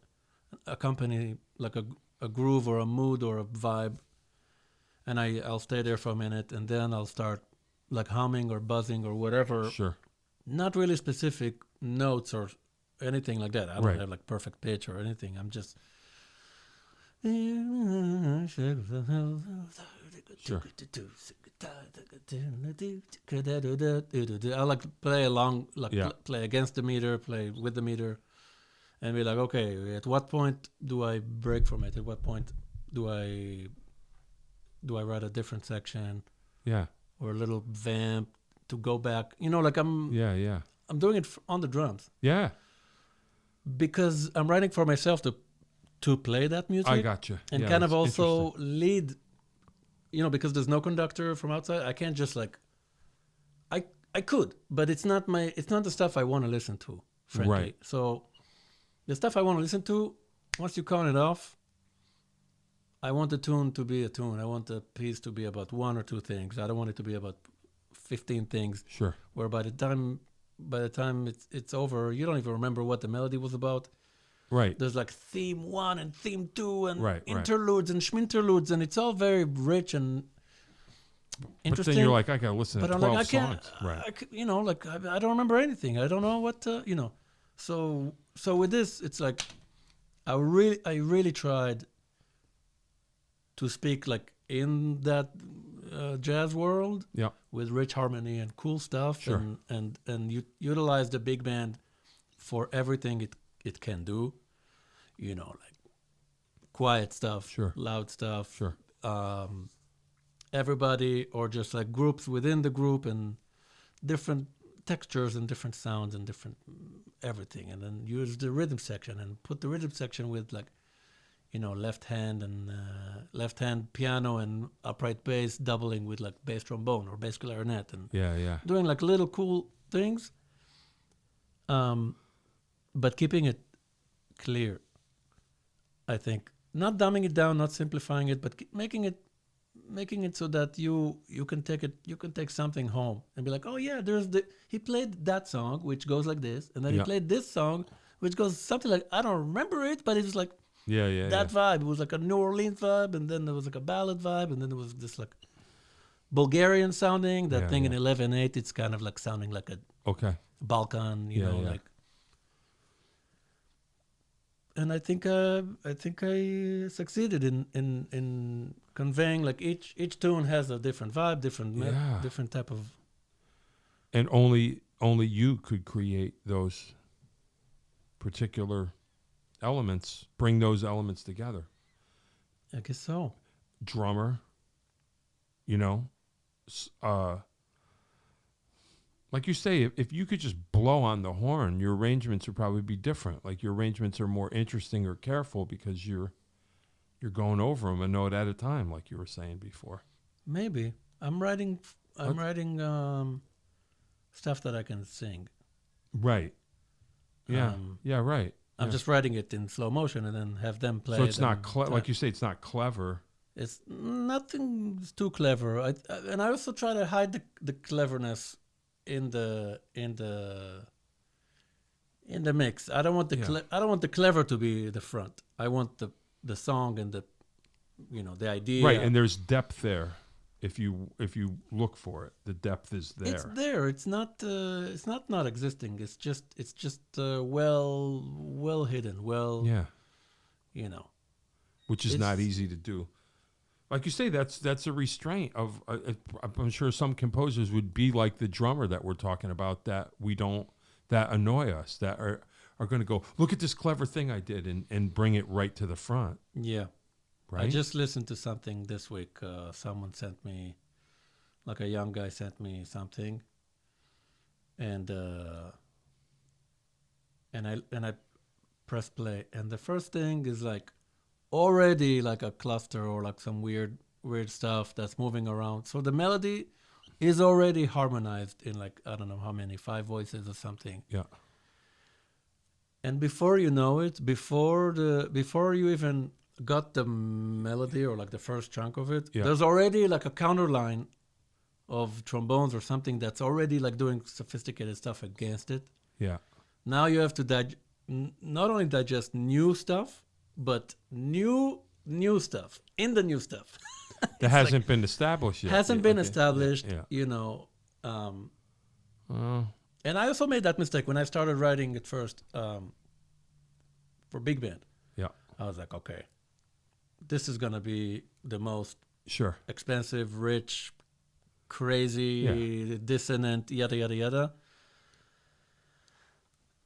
accompany like a groove or a mood or a vibe, and I'll stay there for a minute, and then I'll start like humming or buzzing or whatever. Sure. Not really specific notes or anything like that. I don't have like perfect pitch or anything. I'm just sure. I like play along, like play against the meter, play with the meter, and be like, okay, at what point do I break from it? At what point do I write a different section? Yeah. Or a little vamp to go back. You know, like I'm doing it on the drums. Yeah. Because I'm writing for myself to play that music. I gotcha. And kind of also lead, you know, because there's no conductor from outside. I can't just like, I could, but it's not the stuff I want to listen to, frankly. Right. So the stuff I want to listen to, once you count it off, I want the tune to be a tune. I want the piece to be about one or two things. I don't want it to be about 15 things. Sure. Where by the time it's over, you don't even remember what the melody was about. Right. There's like theme 1 and theme 2 and interludes and schminterludes, and it's all very rich and interesting. But then you're like, I gotta listen to 12 songs. Right. You know, like I don't remember anything. I don't know what you know. So with this, it's like I really tried to speak like in that jazz world, with rich harmony and cool stuff, and you utilize the big band for everything it can do, you know, like quiet stuff, loud stuff, everybody, or just like groups within the group and different textures and different sounds and different everything, and then use the rhythm section and put the rhythm section with like, you know, left hand piano and upright bass doubling with like bass trombone or bass clarinet, and doing like little cool things, but keeping it clear. I think not dumbing it down, not simplifying it, but making it so that you can take something home and be like, oh yeah, he played that song which goes like this, and then he played this song which goes something like, I don't remember it, but it was like vibe. It was like a New Orleans vibe, and then there was like a ballad vibe, and then there was this like Bulgarian sounding in 11/8. It's kind of like sounding like a Balkan, you know, like. And I think I succeeded in conveying like each tune has a different vibe, different type of. And only you could create those particular elements, bring those elements together. I guess so. Drummer, you know, like you say, if you could just blow on the horn, your arrangements would probably be different. Like your arrangements are more interesting or careful because you're you're going over them a note at a time, like you were saying before. Maybe I'm writing stuff that I can sing. Right. Yeah. Right. I'm just writing it in slow motion and then have them play. So it's not like you say. It's not clever. It's nothing too clever. And I also try to hide the cleverness in the mix. I don't want the clever to be the front. I want the song and the idea. Right, and there's depth there. If you look for it, the depth is there. It's there. It's not existing. It's just well hidden. Which is not easy to do. Like you say, that's a restraint of. I'm sure some composers would be like the drummer that we're talking about that annoy us, that are going to go, look at this clever thing I did and bring it right to the front. Yeah. Right? I just listened to something this week. Someone sent me, like a young guy sent me something, and I press play, and the first thing is like already like a cluster or like some weird stuff that's moving around. So the melody is already harmonized in like I don't know how many, 5 voices or something. Yeah. And before you know it, before you even got the melody or like the first chunk of it, there's already like a counter line of trombones or something that's already like doing sophisticated stuff against it. Yeah. Now you have to not only digest new stuff, but new stuff in the new stuff. That hasn't been established yet. Hasn't been established, Yeah. And I also made that mistake when I started writing at first for big band. Yeah. I was like, okay, this is going to be the most sure expensive, rich, crazy, dissonant, yada, yada, yada.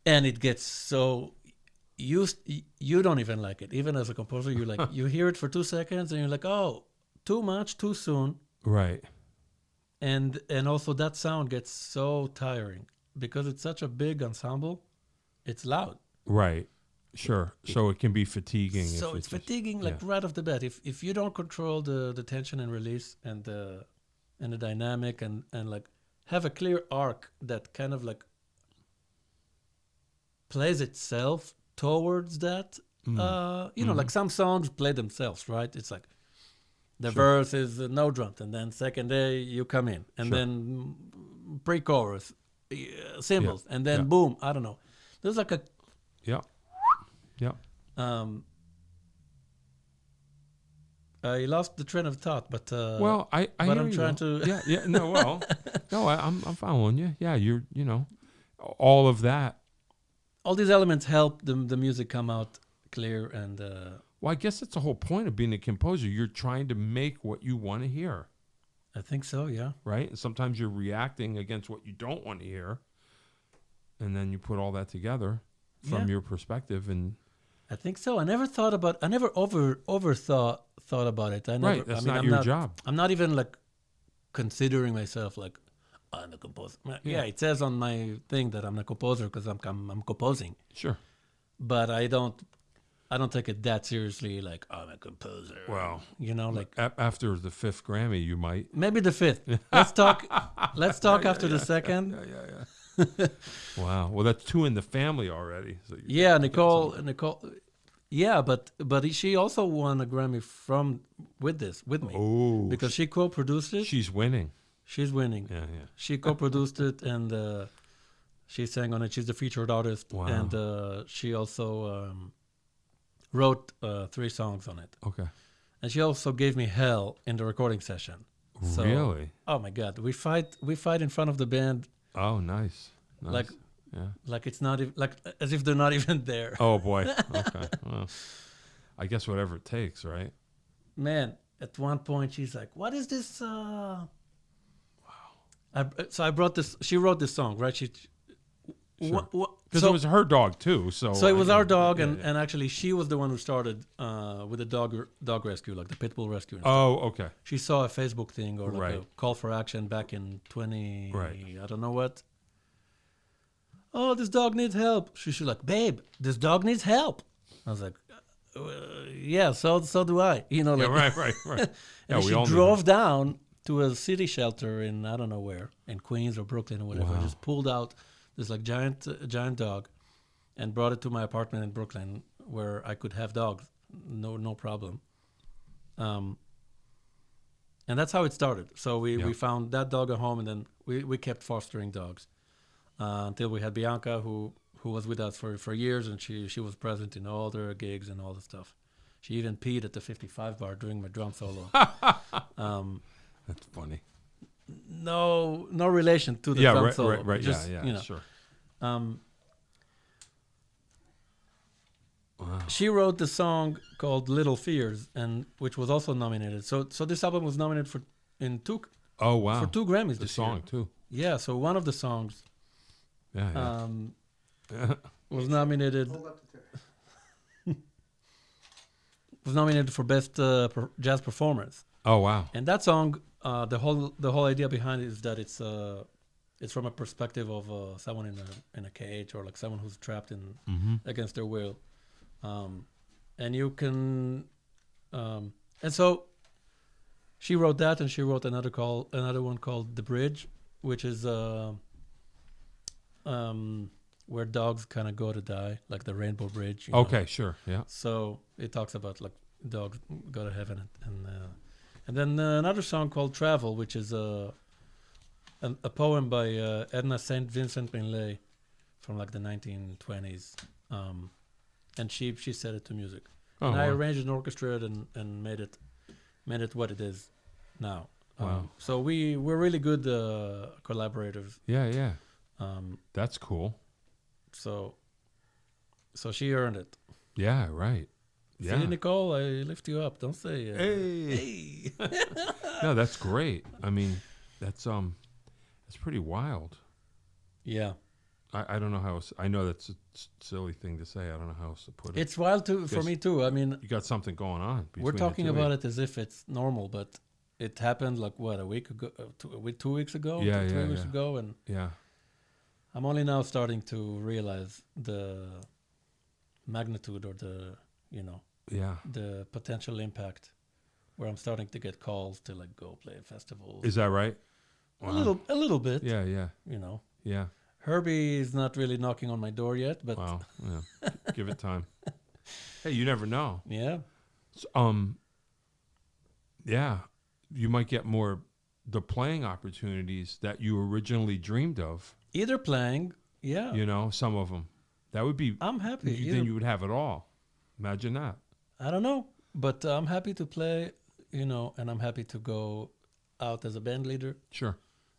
And it gets so used, you don't even like it. Even as a composer, you're like, you hear it for 2 seconds and you're like, oh, too much, too soon. Right. And also that sound gets so tiring because it's such a big ensemble. It's loud. Right. Sure. So it can be fatiguing. So it's fatiguing, like right off the bat. If you don't control the tension and release and the dynamic and like have a clear arc that kind of like plays itself towards that, like some songs play themselves, right? It's like the verse is no drums, and then second day you come in, and then pre-chorus, cymbals, and then boom, I don't know. There's like a I lost the train of thought, but I'm trying to. I'm following you. Yeah, you're all of that. All these elements help the music come out clear and. Well, I guess that's the whole point of being a composer. You're trying to make what you want to hear. I think so, yeah. Right? And sometimes you're reacting against what you don't want to hear. And then you put all that together from your perspective. And I think so. I never thought about I never thought about it. Right, that's not your job. I'm not even like considering myself like I'm a composer. Yeah, it says on my thing that I'm a composer because I'm composing. Sure. But I don't take it that seriously, like, I'm a composer. Well, like... after the 5th Grammy, you might... Maybe the 5th. Let's talk after the 2nd. Yeah. Wow. Well, that's 2 in the family already. So Nicole... Yeah, but she also won a Grammy with me. Oh. Because she co-produced it. She's winning. She's winning. Yeah. She co-produced it, and she sang on it. She's the featured artist. Wow. And she also... wrote 3 songs on it. Okay. And she also gave me hell in the recording session. So, really? Oh my God. We fight in front of the band. Oh, nice. Like it's not even, like as if they're not even there. Oh boy. Okay. Well, I guess whatever it takes, right? Man, at one point she's like, what is this? Wow. So I brought this, she wrote this song, right? Sure. Because it was her dog too, so it was our dog, and actually she was the one who started with the dog rescue, like the pit bull rescue. Oh, okay. She saw a Facebook thing or like a call for action back in 20, I don't know what. Oh, this dog needs help. She's like, babe, this dog needs help. I was like, yeah, so do I. You know, like right. and we she all drove down to a city shelter in I don't know where, in Queens or Brooklyn or whatever. Wow. Just pulled out this like giant dog, and brought it to my apartment in Brooklyn where I could have dogs, no problem. And that's how it started. So we found that dog a home, and then we kept fostering dogs until we had Bianca, who was with us for years, and she was present in all their gigs and all the stuff. She even peed at the 55 bar during my drum solo. That's funny. No relation to the drum solo. Right. Just, yeah, you know. Sure. Wow. She wrote the song called "Little Fears," and which was also nominated. So this album was nominated for two Grammys. The song year. too. Yeah. So one of the songs. Yeah. Was nominated. Was nominated for best jazz performance. Oh wow! And that song, the whole idea behind it is that it's from a perspective of someone in a cage, or like someone who's trapped in against their will, and you can, and so she wrote that, and she wrote another one called "The Bridge," which is where dogs kind of go to die, like the Rainbow Bridge. Okay, know? Sure, yeah. So it talks about like dogs go to heaven, and then another song called "Travel," which is a poem by Edna St. Vincent Millay from like the 1920s, and she set it to music. And I arranged and orchestrated and made it what it is now. Wow. So we're really good collaborators. Yeah. That's cool. So she earned it. Yeah, right. Yeah. See, Nicole, I lift you up. Don't say hey. No, that's great. I mean, that's pretty wild. Yeah. I don't know how else, I know that's a silly thing to say. I don't know how else to put it. It's wild for me too. I mean, you got something going on. We're talking about it as if it's normal, but it happened like what, a week ago, 2 weeks ago, 3 weeks ago, and I'm only now starting to realize the magnitude or the the potential impact, where I'm starting to get calls to like go play festivals. Is that right? Wow. A little bit. Yeah. You know. Yeah. Herbie is not really knocking on my door yet, but wow. Yeah. Give it time. Hey, you never know. Yeah. So, yeah, you might get more the playing opportunities that you originally dreamed of. Either playing, yeah. You know, some of them. That would be. I'm happy. Then you would have it all. Imagine that. I don't know, but I'm happy to play, and I'm happy to go out as a band leader. Sure.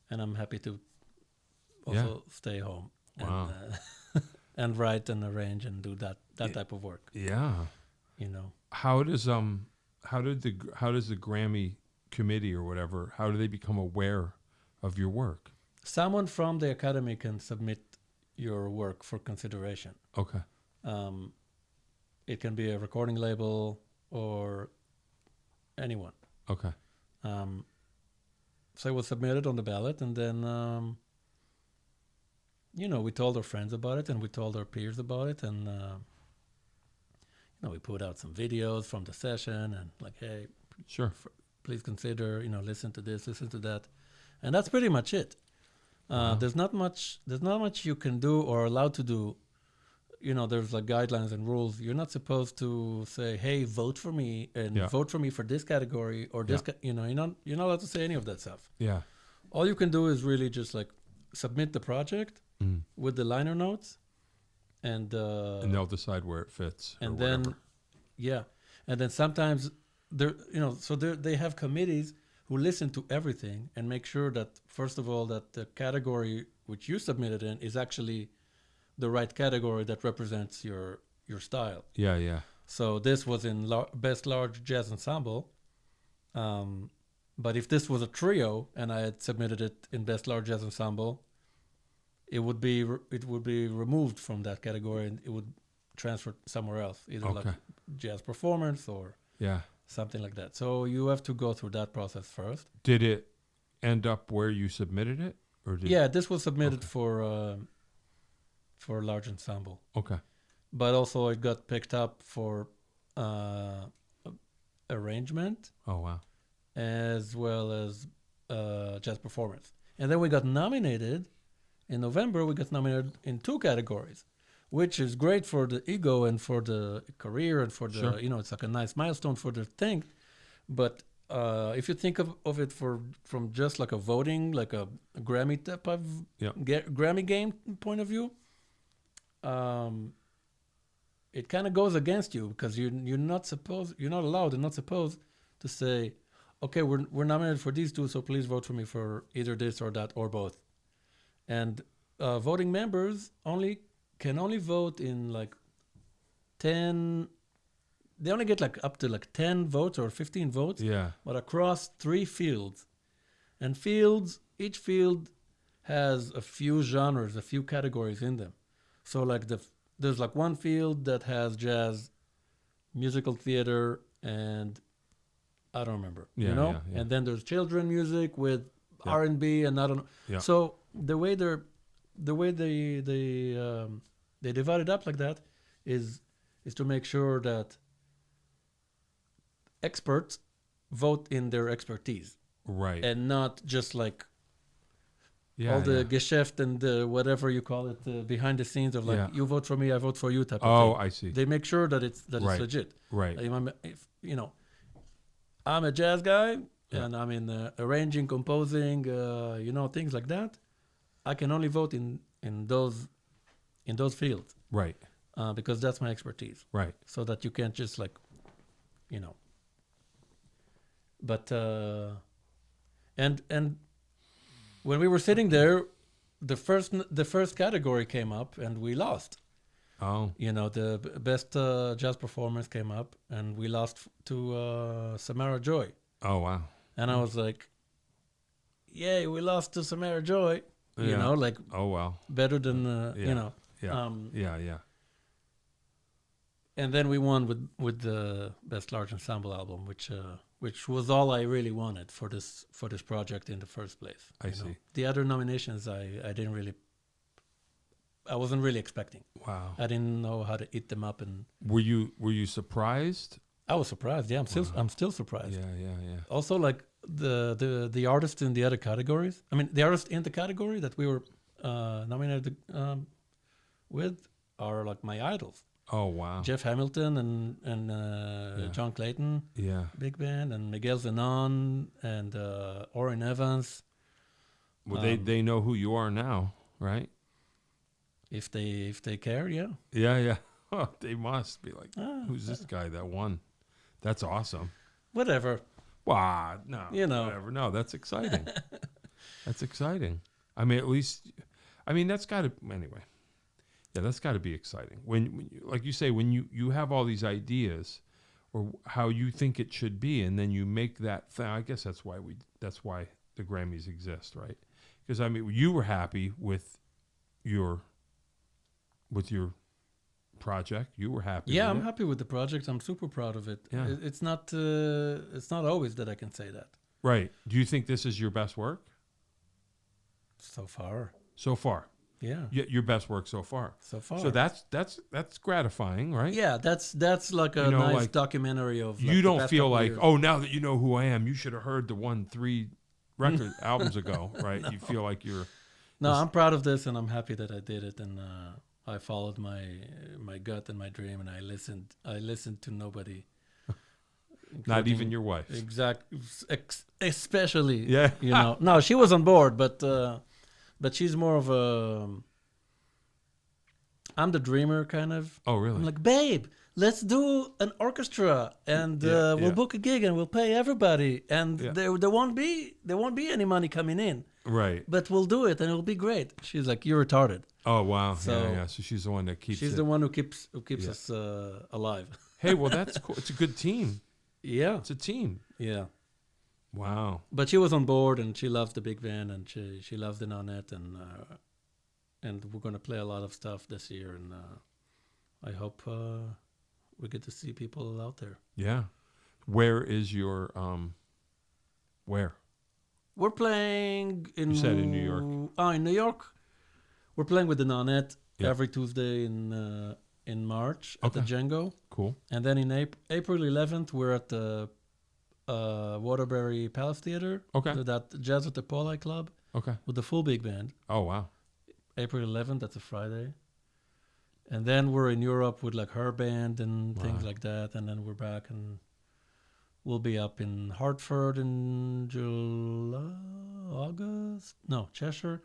And I'm happy to also stay home and write and arrange and do that type of work. Yeah. How does the Grammy committee or whatever, how do they become aware of your work? Someone from the Academy can submit your work for consideration. Okay. It can be a recording label or anyone. Okay. So it was submitted on the ballot, and then, we told our friends about it, and we told our peers about it, and, we put out some videos from the session, and like, hey, sure, please consider, listen to this, listen to that, and that's pretty much it. There's not much you can do or allowed to do. There's like guidelines and rules. You're not supposed to say, "Hey, vote for me and vote for me for this category or this." You're not allowed to say any of that stuff. Yeah. All you can do is really just like submit the project with the liner notes, and they'll decide where it fits. And then, whatever. and then sometimes they have committees who listen to everything and make sure that first of all that the category which you submitted in is actually the right category that represents your style. Yeah. So this was in Best Large Jazz Ensemble. But if this was a trio and I had submitted it in Best Large Jazz Ensemble, it would be removed from that category and it would transfer somewhere else, either like jazz performance or something like that. So you have to go through that process first. Did it end up where you submitted it, or did this was submitted for Large Ensemble. Okay. But also it got picked up for uh, arrangement. Oh, wow. As well as jazz performance. And then we got nominated in November. We got nominated in 2 categories, which is great for the ego and for the career and for the Sure. it's like a nice milestone for the thing. But if you think of it from just like a voting, like a Grammy type of Grammy game point of view, it kind of goes against you because you're not allowed and not supposed to say, okay, we're nominated for these 2, so please vote for me for either this or that or both. And voting members can only vote in like 10. They only get like up to like 10 votes or 15 votes. Yeah. But across 3 fields, and each field has a few genres, a few categories in them. So like there's like one field that has jazz, musical theater, and I don't remember, Yeah. And then there's children music with R&B, and I don't know. Yeah. So the way they divide it up like that is to make sure that experts vote in their expertise, Right. and not just like all the Geschäft and the whatever you call it, behind the scenes of like you vote for me, I vote for you type of thing. Oh, I see. They make sure that it's legit. Right. I'm a jazz guy, and I'm in arranging, composing, things like that. I can only vote in those fields, Right. Because that's my expertise. Right. So that you can't just like, But and when we were sitting there, the first category came up, and we lost. Oh. The best jazz performance came up, and we lost to Samara Joy. Oh, wow. And I was like, yay, we lost to Samara Joy. Oh, wow. Better than, Yeah. Yeah. And then we won with the best large ensemble album, which was all I really wanted for this project in the first place. I see. The other nominations I wasn't really expecting. Wow. I didn't know how to eat them up, and were you surprised? I was surprised. Yeah, I'm still surprised. Yeah. Also, like the artists in the other categories. I mean, the artists in the category that we were nominated with are like my idols. Oh, wow. Jeff Hamilton and John Clayton, big band, and Miguel Zenon and Orrin Evans. Well, they know who you are now, right? If they care, yeah. Yeah. Oh, they must be like, who's this guy that won? That's awesome. Whatever. Wow, no, whatever. No, that's exciting. That's exciting. I mean, at least, that's got to anyway. Yeah, that's got to be exciting. When you, like you say, when you have all these ideas, or how you think it should be, and then you make that thing. I guess that's why the Grammys exist, right? Because you were happy with your project. You were happy. Yeah, with I'm happy with the project. I'm super proud of it. Yeah. It's not always that I can say that. Right. Do you think this is your best work? So far. Yeah. Your best work so far. So far. So that's gratifying, right? Yeah, that's like a nice documentary of. You don't feel like, oh, now that you know who I am, you should have heard the 3 record albums ago, right? No. You feel like you're. No, I'm proud of this, and I'm happy that I did it, and I followed my gut and my dream, and I listened to nobody. Not even your wife. Especially. Yeah. No, she was on board, but she's more of a. I'm the dreamer, kind of. Oh, really? I'm like, babe, let's do an orchestra, and we'll book a gig, and we'll pay everybody, and there won't be any money coming in. Right. But we'll do it, and it'll be great. She's like, you're retarded. Oh, wow. So she's the one that keeps. She's the one who keeps us alive. Hey, well, that's cool. It's a good team. Yeah. It's a team. Yeah. Wow. But she was on board, and she loves the big band, and she loves the Nonette, and we're going to play a lot of stuff this year, and I hope we get to see people out there. Yeah. Where is your where? We're playing in. You said in New York. In New York, we're playing with the Nonette every Tuesday in in March at the Django. Cool. And then in April 11th, we're at the Waterbury Palace Theater. Okay. That Jazz with the Pauli Club. Okay. With the full big band. Oh, wow. April 11th, that's a Friday. And then we're in Europe with like her band and things like that. And then we're back and we'll be up in Hartford in August. No, Cheshire.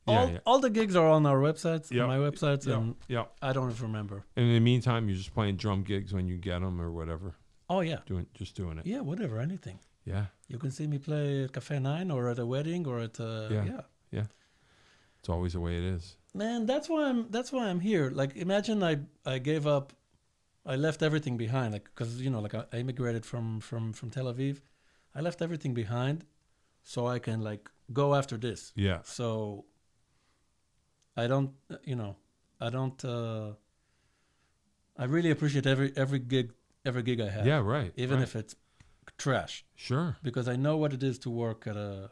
All the gigs are on our websites, my websites, and I don't even remember. And in the meantime, you're just playing drum gigs when you get them or whatever. Oh, yeah. Just doing it. Yeah, whatever, anything. Yeah. You can see me play at Cafe 9 or at a wedding or at Yeah. It's always the way it is. Man, that's why I'm here. Like, imagine I gave up, I left everything behind, like, because like I immigrated from Tel Aviv. I left everything behind, so I can like go after this. Yeah. So I don't. I really appreciate every gig I have. Yeah, right. Even if it's trash. Sure. Because I know what it is to work at a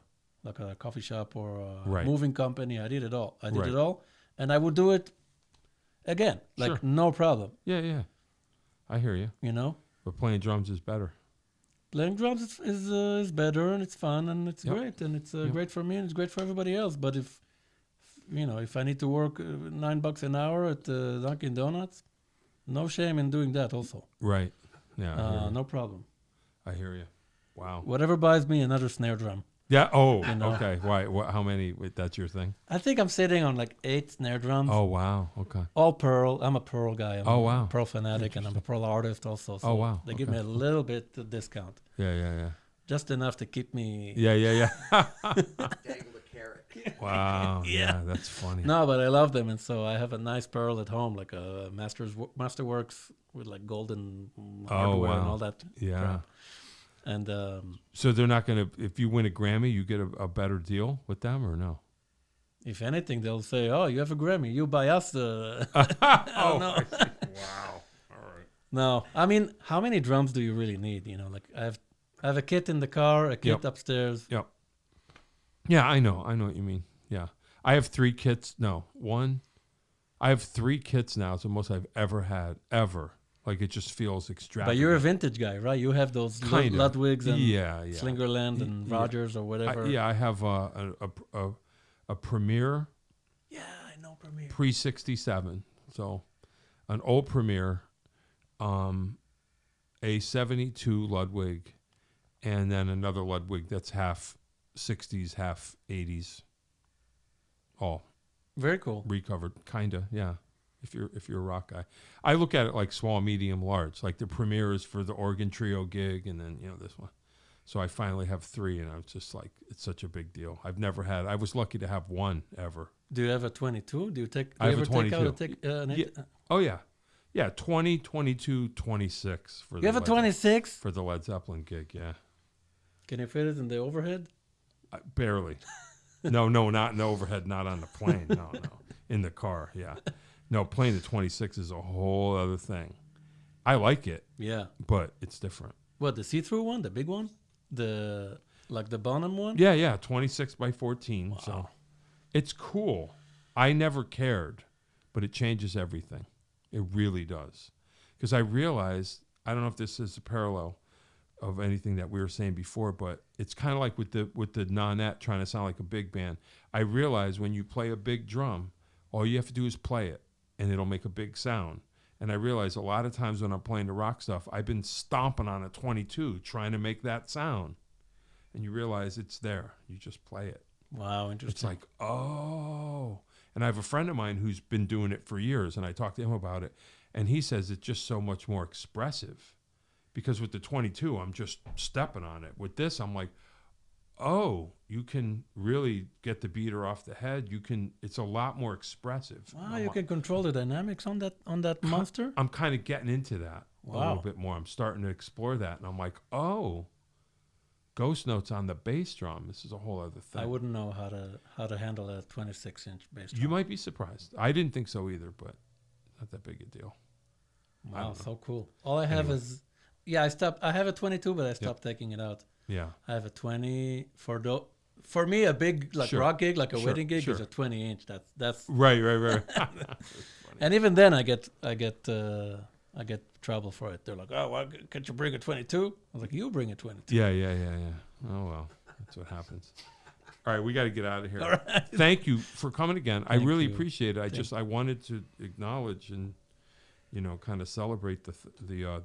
coffee shop or a moving company. I did it all. I did it all, and I would do it again. Like no problem. Yeah. I hear you. But playing drums is better. Playing drums is better, and it's fun, and it's great, and it's great for me, and it's great for everybody else. But if I need to work $9 an hour at Dunkin' Donuts, no shame in doing that also. Right. Yeah. No problem. I hear you. Wow. Whatever buys me another snare drum. Yeah. Oh, okay. Why? How many? Wait, that's your thing? I think I'm sitting on like 8 snare drums. Oh, wow. Okay. All Pearl. I'm a Pearl guy. I'm wow. a Pearl fanatic, and I'm a Pearl artist also. So wow. They give me a little bit of discount. Yeah. Just enough to keep me... Yeah. Dangle a carrot. Wow. Yeah, that's funny. No, but I love them, and so I have a nice Pearl at home, like a Masterworks with like golden hardware and all that crap. And so they're not going to, if you win a Grammy, you get a better deal with them or no? If anything, they'll say, "Oh, you have a Grammy, you buy us the." Wow. All right. No, I mean, how many drums do you really need? Like I have a kit in the car, a kit upstairs. Yep. Yeah, I know what you mean. Yeah, I have 3 kits. No, 1. I have 3 kits now. It's the most I've ever had ever. Like, it just feels extravagant. But you're a vintage guy, right? You have those Ludwigs and Slingerland and Rogers or whatever. I have a Premier. Yeah, I know Premier. Pre-67. So, an old Premier, a 72 Ludwig, and then another Ludwig that's half 60s, half 80s. All. Very cool. Recovered, kind of, yeah. If you're a rock guy, I look at it like small, medium, large. Like the Premier is for the organ trio gig, and then this one. So I finally have 3, and I was just like, it's such a big deal. I was lucky to have 1 ever. Do you have a 22? Do you I have a 22. Take out Oh yeah, 20, 22, 26 for. You have a 26 for the Led Zeppelin gig, yeah. Can you fit it in the overhead? Barely. No, not in the overhead, not on the plane. No, in the car, yeah. No, playing the 26 is a whole other thing. I like it. Yeah. But it's different. What, the see-through one? The big one? The Bonham one? Yeah, 26 by 14. Wow. So it's cool. I never cared, but it changes everything. It really does. Because I realized, I don't know if this is a parallel of anything that we were saying before, but it's kind of like with the nonette trying to sound like a big band. I realized when you play a big drum, all you have to do is play it, and it'll make a big sound. And I realize a lot of times when I'm playing the rock stuff, I've been stomping on a 22 trying to make that sound. And you realize it's there. You just play it. Wow, interesting. It's like, oh. And I have a friend of mine who's been doing it for years, and I talked to him about it. And he says it's just so much more expressive. Because with the 22, I'm just stepping on it. With this, I'm like, oh, you can really get the beater off the head. It's a lot more expressive. Wow, you can control the dynamics on that monster? I'm kind of getting into that a little bit more. I'm starting to explore that, and I'm like, oh, ghost notes on the bass drum. This is a whole other thing. I wouldn't know how to handle a 26-inch bass drum. You might be surprised. I didn't think so either, but not that big a deal. Wow, so cool. All I have is, I have a 22, but I stopped taking it out. Yeah. I have a 20 for me, a big rock gig, like a wedding gig, is a 20-inch. That's right. And even then, I get trouble for it. They're like, "Oh, well, can't you bring a 22?" I was like, "You bring a 22." Yeah. Oh well, that's what happens. All right, we got to get out of here. All right. Thank you for coming again. I really you. appreciate it. I wanted to acknowledge and kind of celebrate the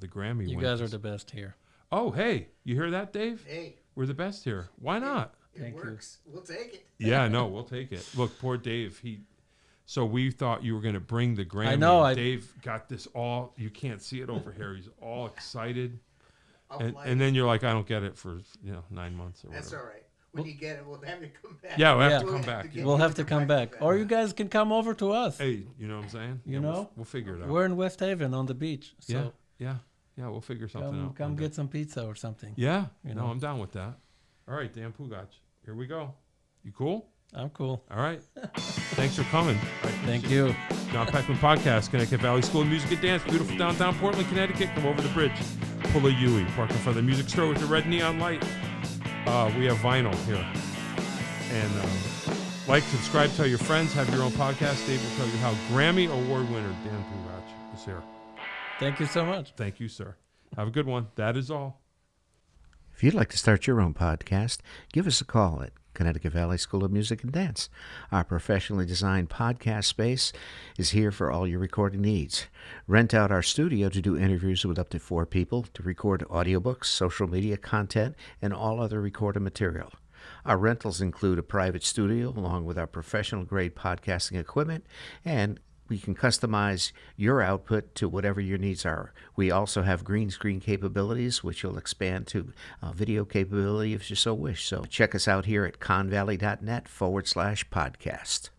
Grammy. You winners. guys are the best here. Oh, hey, you hear that, Dave? Hey, We're the best here. Why not? it Thank you. works. We'll take it. Yeah, no, we'll take it. Look, poor Dave. So we thought you were going to bring the Grammy. I know. Dave got this all. You can't see it over here. He's all excited, I'll fly and then you're like, I don't get it for 9 months or That's whatever. all right. When you get it, we'll have to come back. Yeah, we'll have Yeah. to come back. get We'll you have the to come direct back, back. or you guys can come over to us. Hey, you know what I'm saying? You know? we'll figure it out. We're in West Haven on the beach, so Yeah, we'll figure something out. come get some pizza or something. Yeah, You no, know. I'm down with that. All right, Dan Pugach, here we go. You cool? I'm cool. All right. Thanks for coming. Thank you. Jon Peckman Podcast, Connecticut Valley School of Music and Dance, beautiful downtown Portland, Connecticut. Come over the bridge, pull a Yui, park in front of the music store with the red neon light. We have vinyl here. And like, subscribe, tell your friends, have your own podcast. Dave will tell you how. Grammy Award winner Dan Pugach is here. Thank you so much. Thank you, sir. Have a good one. That is all. If you'd like to start your own podcast, give us a call at Connecticut Valley School of Music and Dance. Our professionally designed podcast space is here for all your recording needs. Rent out our studio to do interviews with up to 4 people, to record audiobooks, social media content, and all other recorded material. Our rentals include a private studio along with our professional-grade podcasting equipment, and we can customize your output to whatever your needs are. We also have green screen capabilities, which will expand to video capability if you so wish. So check us out here at convalley.net/podcast.